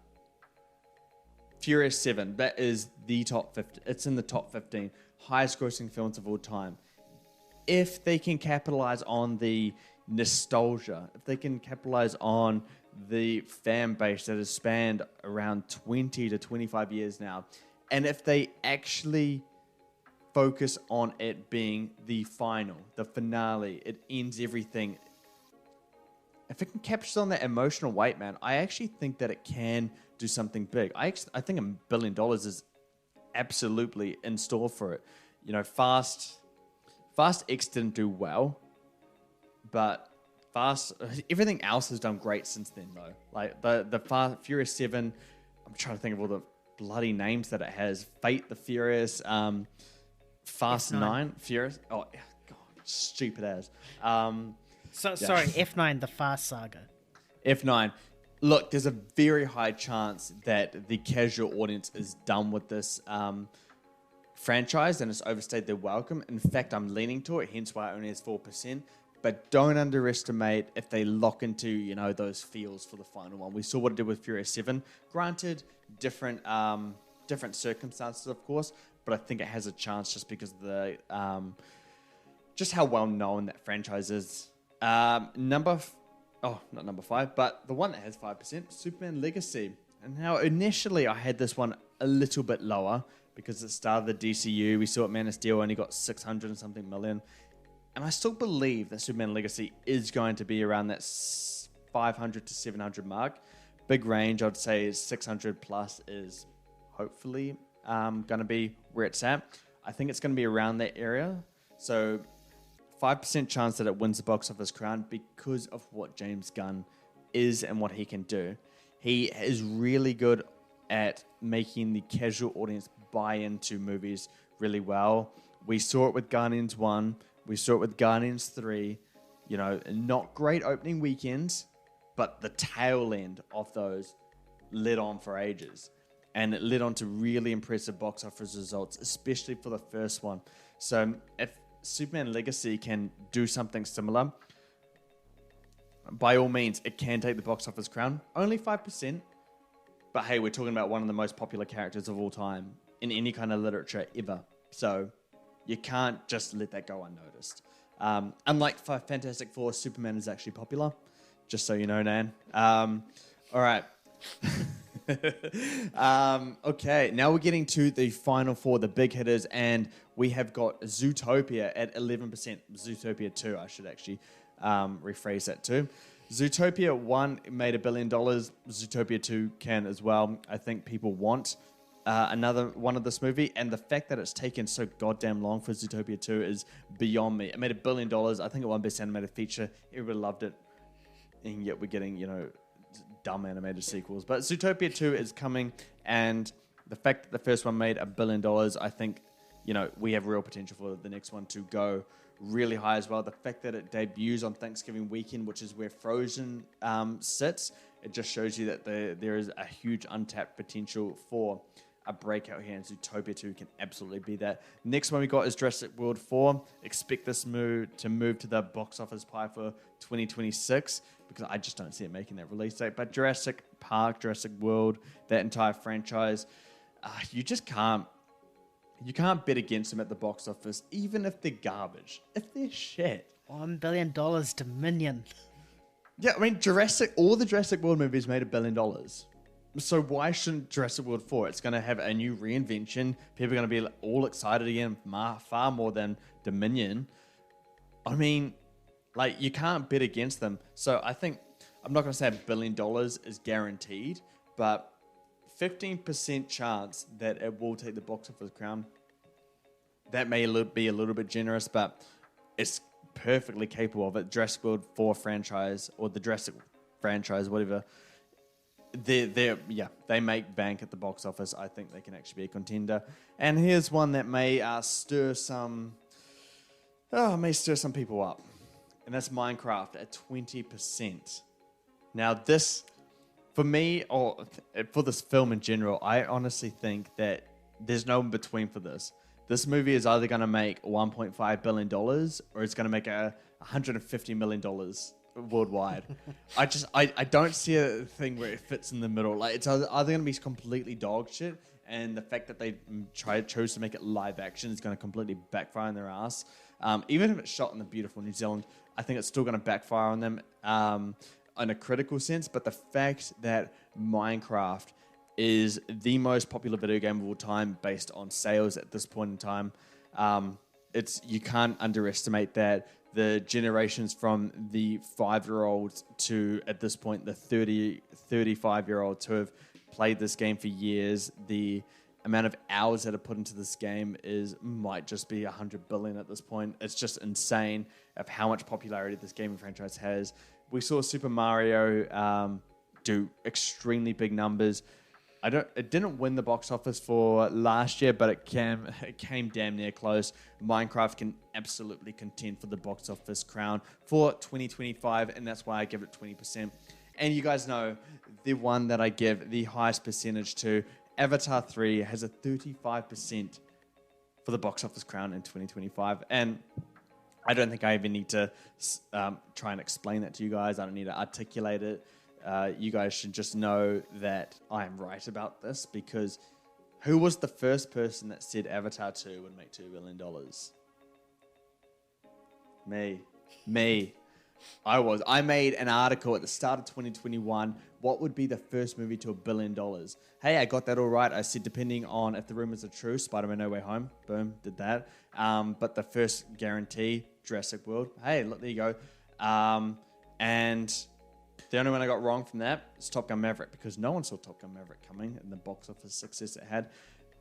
Furious 7, that is the top 50. It's in the top 15 highest grossing films of all time. If they can capitalize on the nostalgia, if they can capitalize on the fan base that has spanned around 20 to 25 years now, and if they actually focus on it being the final, the finale, it ends everything. If it can capture on that emotional weight, man, I actually think that it can do something big. I think $1 billion is absolutely in store for it. Fast X didn't do well, but everything else has done great since then, though. Like the Furious 7, I'm trying to think of all the bloody names that it has. Fate the Furious, Fast F9. 9, Furious. Oh, God, stupid as. Sorry, F9, the Fast Saga. F9. Look, there's a very high chance that the casual audience is done with this franchise and it's overstayed their welcome. In fact, I'm leaning to it, hence why it only has 4%. But don't underestimate if they lock into, those feels for the final one. We saw what it did with Furious 7. Granted, different circumstances, of course, but I think it has a chance just because of the just how well known that franchise is. Not number 5, but the one that has 5%, Superman Legacy. And now initially I had this one a little bit lower because it started the DCU. We saw it, Man of Steel only got 600 and something million. And I still believe that Superman Legacy is going to be around that 500 to 700 mark. Big range, I'd say 600 plus is hopefully going to be where it's at. I think it's going to be around that area. So 5% chance that it wins the box office crown because of what James Gunn is and what he can do. He is really good at making the casual audience buy into movies really well. We saw it with Guardians 1. We saw it with Guardians 3. You know, not great opening weekends, but the tail end of those led on for ages. And it led on to really impressive box office results, especially for the first one. So if Superman Legacy can do something similar, by all means, it can take the box office crown. Only 5%. But hey, we're talking about one of the most popular characters of all time in any kind of literature ever. So you can't just let that go unnoticed. Unlike Fantastic Four, Superman is actually popular. Just so you know, Nan. All right. Okay, now we're getting to the final four, the big hitters, and we have got Zootopia at 11%. Zootopia 2, I should actually rephrase that too. Zootopia 1 made $1 billion. Zootopia 2 can as well. I think people want another one of this movie, and the fact that it's taken so goddamn long for Zootopia 2 is beyond me. It made $1 billion. I think it won Best Animated Feature. Everybody loved it, and yet we're getting, you know, dumb animated sequels. But Zootopia 2 is coming, and the fact that the first one made $1 billion, I think, you know, we have real potential for the next one to go really high as well. The fact that it debuts on Thanksgiving weekend, which is where Frozen sits, it just shows you that there is a huge untapped potential for a breakout here, and Zootopia 2 can absolutely be that. Next one we got is Jurassic World 4. Expect this to move to the box office pie for 2026, because I just don't see it making that release date. But Jurassic Park, Jurassic World, that entire franchise, you just can't. You can't bet against them at the box office, even if they're garbage. If they're shit. $1 billion Dominion. Yeah, I mean, all the Jurassic World movies made $1 billion. So why shouldn't Jurassic World 4? It's going to have a new reinvention. People are going to be all excited again, far more than Dominion. I mean, like, you can't bet against them. So I think, I'm not going to say $1 billion is guaranteed, but 15% chance that it will take the box office crown. That may be a little bit generous, but it's perfectly capable of it. Jurassic World 4 franchise, or the Jurassic franchise, whatever, they make bank at the box office. I think they can actually be a contender. And here's one that may stir some people up, and that's Minecraft at 20%. Now this, for me, or for this film in general, I honestly think that there's no in between for this. This movie is either going to make $1.5 billion or it's going to make $150 million worldwide. I don't see a thing where it fits in the middle. Like, it's either going to be completely dog shit, and the fact that they chose to make it live action is going to completely backfire on their ass. Even if it's shot in the beautiful New Zealand, I think it's still going to backfire on them in a critical sense. But the fact that Minecraft is the most popular video game of all time based on sales at this point in time, you can't underestimate that. The generations from the 5-year-olds to, at this point, the 35-year-olds who have played this game for years, the amount of hours that are put into this game might just be 100 billion at this point. It's just insane of how much popularity this gaming franchise has. We saw Super Mario do extremely big numbers. It didn't win the box office for last year, but it came damn near close. Minecraft can absolutely contend for the box office crown for 2025, and that's why I give it 20%. And you guys know the one that I give the highest percentage to, Avatar 3, has a 35% for the box office crown in 2025. And I don't think I even need to try and explain that to you guys. I don't need to articulate it. You guys should just know that I am right about this, because who was the first person that said Avatar 2 would make $2 billion? Me. I made an article at the start of 2021. What would be the first movie to $1 billion? Hey, I got that all right. I said, depending on if the rumors are true, Spider-Man No Way Home. Boom, did that. But the first guarantee, Jurassic World. Hey, look, there you go. And the only one I got wrong from that is Top Gun Maverick, because no one saw Top Gun Maverick coming and the box office success it had.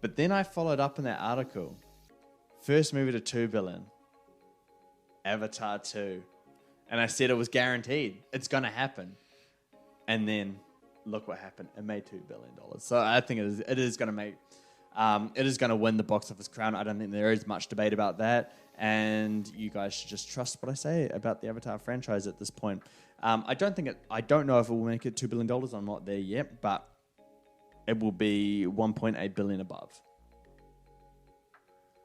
But then I followed up in that article. First movie to $2 billion. Avatar 2. And I said it was guaranteed. It's going to happen. And then look what happened. It made $2 billion. So I think it is going to make, it is going to win the box office crown. I don't think there is much debate about that. And you guys should just trust what I say about the Avatar franchise at this point. I don't know if it will make it $2 billion. I'm not there yet, but it will be 1.8 billion above.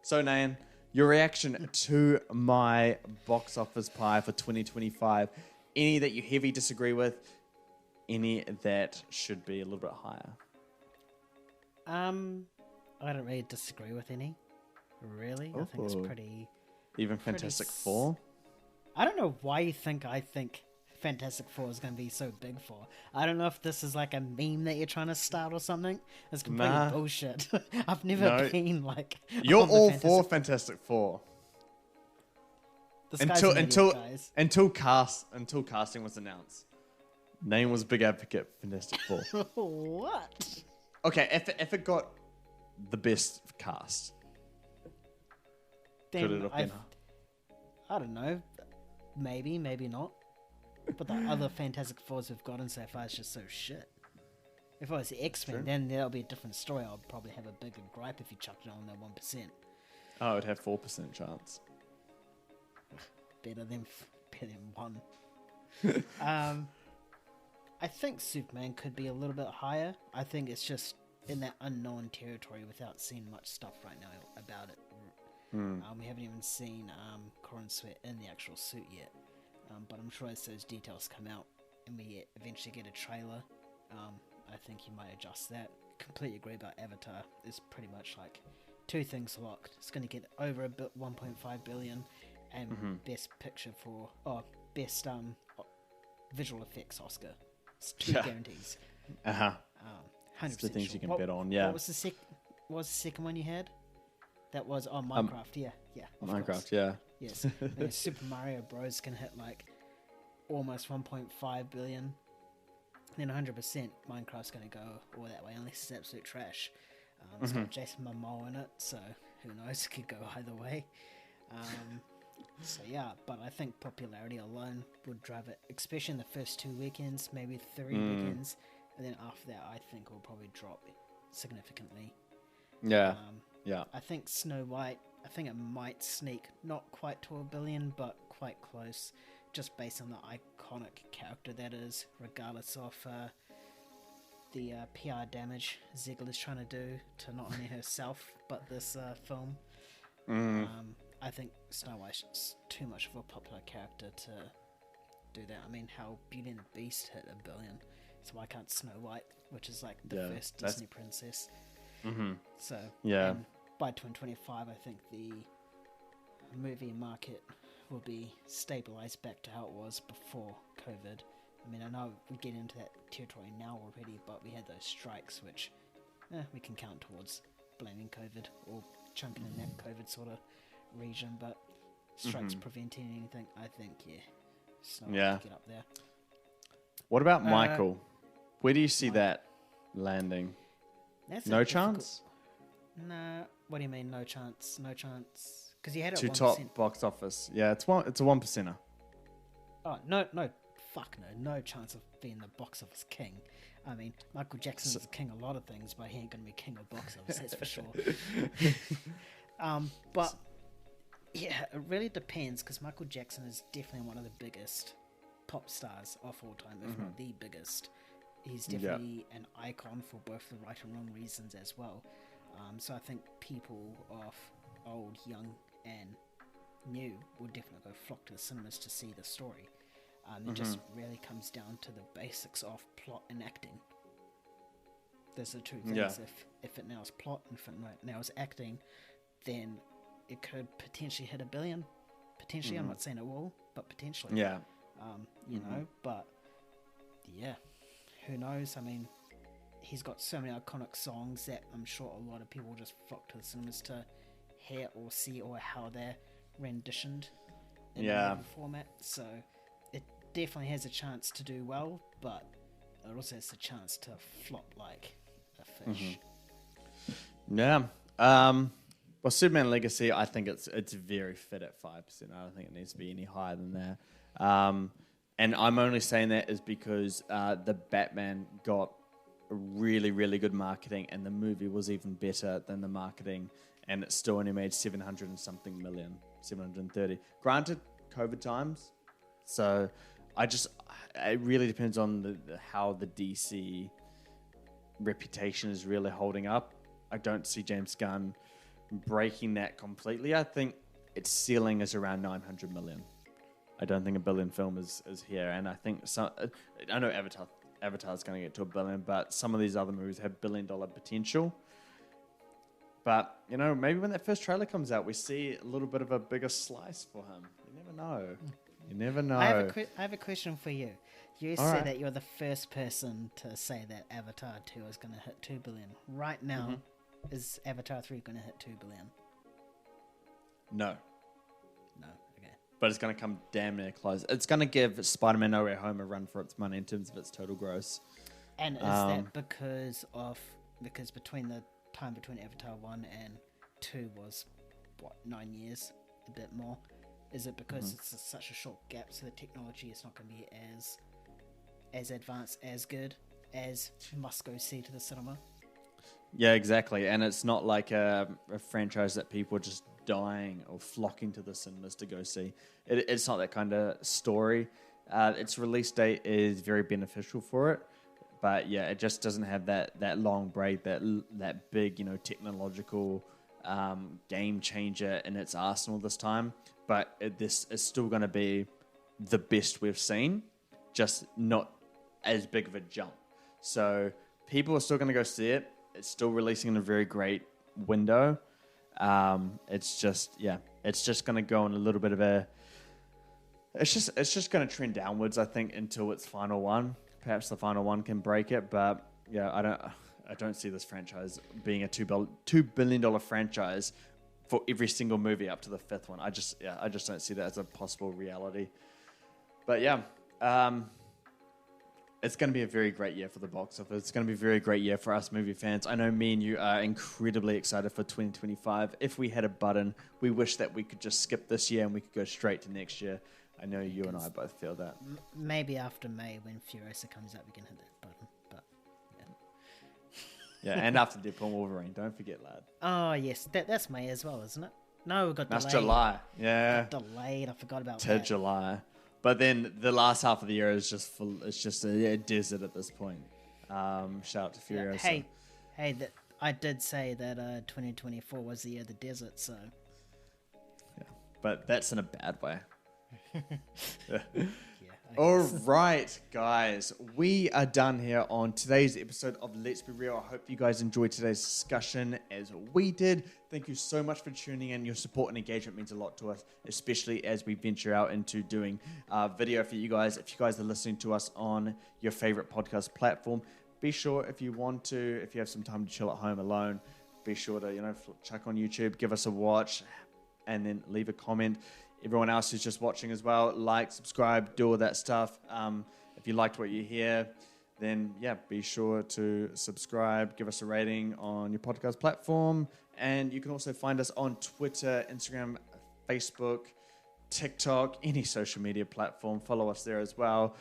So, Nayan, your reaction to my box office pie for 2025, any that you heavy disagree with, any that should be a little bit higher? I don't really disagree with any. Really? I think it's pretty... Even Fantastic Four? I don't know why you think I think Fantastic Four is going to be so big for. I don't know if this is like a meme that you're trying to start or something. It's completely bullshit. I've never been like... You're all for Fantastic Four. Until casting was announced. Nayan was a big advocate for Fantastic Four. What? Okay, if it got the best cast, then could it have been? I don't know. Maybe not. But the other Fantastic Fours we've gotten so far is just so shit. If I was the X-Men, then that'll be a different story. I'll probably have a bigger gripe if you chucked it on that 1%. Oh, it'd have 4% chance. Better than 1. I think Superman could be a little bit higher. I think it's just in that unknown territory without seeing much stuff right now about it. We haven't even seen Corin Sweat in the actual suit yet. But I'm sure as those details come out and we eventually get a trailer, I think you might adjust that. Completely agree about Avatar. It's pretty much like 2 things locked. It's going to get over 1.5 billion and best picture for... best visual effects Oscar. It's 2 guarantees. 100% the things you can what, bet on, yeah. What was the second one you had? That was Minecraft, yeah. Minecraft, course. yeah. Yes. Super Mario Bros. Can hit like almost 1.5 billion. Then 100% Minecraft's going to go all that way unless it's absolute trash. It's got Jason Momoa in it, so who knows? It could go either way. So yeah, but I think popularity alone would drive it, especially in the first 2 weekends, maybe 3 weekends, and then after that, I think it will probably drop significantly. Yeah, yeah. I think Snow White, I think it might sneak not quite to 1 billion, but quite close, just based on the iconic character that is, regardless of the PR damage Ziegler is trying to do to not only herself but this film. I think Snow White's too much of a popular character to do that. I mean, how Beauty and the Beast hit 1 billion, so why can't Snow White, which is like the first Disney princess? So by 2025, I think the movie market will be stabilized back to how it was before COVID. I mean, I know we get into that territory now already, but we had those strikes, which we can count towards blaming COVID or chunking in that COVID sort of region, but strikes preventing anything, I think, Snow White to get up there. What about Michael? Where do you see that landing? No chance? Nah, what do you mean no chance? No chance? Because you had it 2 1%. top box office. Yeah, it's a 1%er. Oh, no, fuck no. No chance of being the box office king. I mean, Michael Jackson's the king of a lot of things, but he ain't going to be king of box office, that's for sure. But, yeah, it really depends, because Michael Jackson is definitely one of the biggest pop stars of all time, if not the biggest. He's definitely an icon for both the right and wrong reasons as well. So I think people of old, young, and new will definitely go flock to the cinemas to see the story. It just really comes down to the basics of plot and acting. There's the 2 things. Yeah. If it now is plot and if it now is acting, then it could potentially hit 1 billion. Potentially, I'm not saying it will, but potentially. Yeah. You know, but yeah, who knows? I mean, he's got so many iconic songs that I'm sure a lot of people will just flock to the cinemas to hear or see or how they're renditioned in a movie format. So it definitely has a chance to do well, but it also has a chance to flop like a fish. Yeah. Well, Superman Legacy, I think it's very fit at 5%. I don't think it needs to be any higher than that. And I'm only saying that is because the Batman got really, really good marketing, and the movie was even better than the marketing, and it still only made 700 and something million, 730. Granted, COVID times, so it really depends on how the DC reputation is really holding up. I don't see James Gunn breaking that completely. I think its ceiling is around 900 million. I don't think a billion film is here, and I think I know Avatar's going to get to $1 billion, but some of these other movies have $1 billion potential. But maybe when that first trailer comes out, we see a little bit of a bigger slice for him. You never know. You never know. I have a question for you. You All said right. that you're the first person to say that Avatar 2 is going to hit 2 billion. Right now, is Avatar 3 going to hit 2 billion? No. No. Okay. But it's going to come damn near close. It's going to give Spider-Man No Way Home a run for its money in terms of its total gross. And is that because between the time between Avatar 1 and 2 was, 9 years? A bit more? Is it because it's such a short gap, so the technology is not going to be as advanced, as good, as must go see to the cinema? Yeah, exactly. And it's not like a franchise that people are just dying or flocking to the cinemas to go see. It's not that kind of story. Its release date is very beneficial for it. But yeah, it just doesn't have that long break, that big, technological game changer in its arsenal this time. But this is still going to be the best we've seen, just not as big of a jump. So people are still going to go see it. It's still releasing in a very great window. It's just going to go on a little bit of a. It's just going to trend downwards, I think, until its final one. Perhaps the final one can break it, but yeah, I don't see this franchise being a $2 billion franchise for every single movie up to the fifth one. I just don't see that as a possible reality. But yeah, it's going to be a very great year for the box office. It's going to be a very great year for us movie fans. I know me and you are incredibly excited for 2025. If we had a button, we wish that we could just skip this year and we could go straight to next year. I know you and I both feel that. Maybe after May, when Furiosa comes out, we can hit that button. But yeah, and after Deadpool and Wolverine, don't forget, lad. oh yes, that's May as well, isn't it? No, we got That's delayed. July. Yeah, Got delayed. I forgot about to that. July. But then the last half of the year is just full. It's just a desert at this point. Shout out to Furiosa. Hey, I did say that 2024 was the year of the desert, so. Yeah, but that's in a bad way. Yeah. All right, guys, we are done here on today's episode of Let's Be Real. I hope you guys enjoyed today's discussion as we did. Thank you so much for tuning in. Your support and engagement means a lot to us, especially as we venture out into doing video for you guys. If you guys are listening to us on your favorite podcast platform, be sure if you have some time to chill at home alone, be sure to check on YouTube, give us a watch, and then leave a comment. Everyone else who's just watching as well, like, subscribe, do all that stuff. If you liked what you hear, then be sure to subscribe, give us a rating on your podcast platform, and you can also find us on Twitter, Instagram, Facebook, TikTok, any social media platform. Follow us there as well.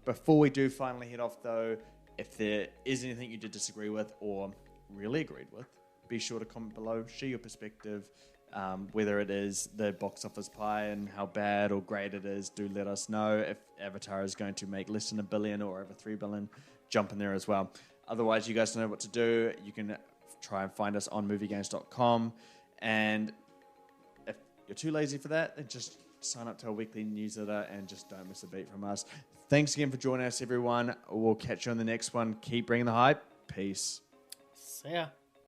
Before we do finally head off, though, if there is anything you did disagree with or really agreed with, be sure to comment below, share your perspective. Whether it is the box office pie and how bad or great it is, do let us know. If Avatar is going to make less than $1 billion or over $3 billion, jump in there as well. Otherwise, you guys know what to do. You can try and find us on moviegames.com. And if you're too lazy for that, then just sign up to our weekly newsletter and just don't miss a beat from us. Thanks again for joining us, everyone. We'll catch you on the next one. Keep bringing the hype. Peace. See ya.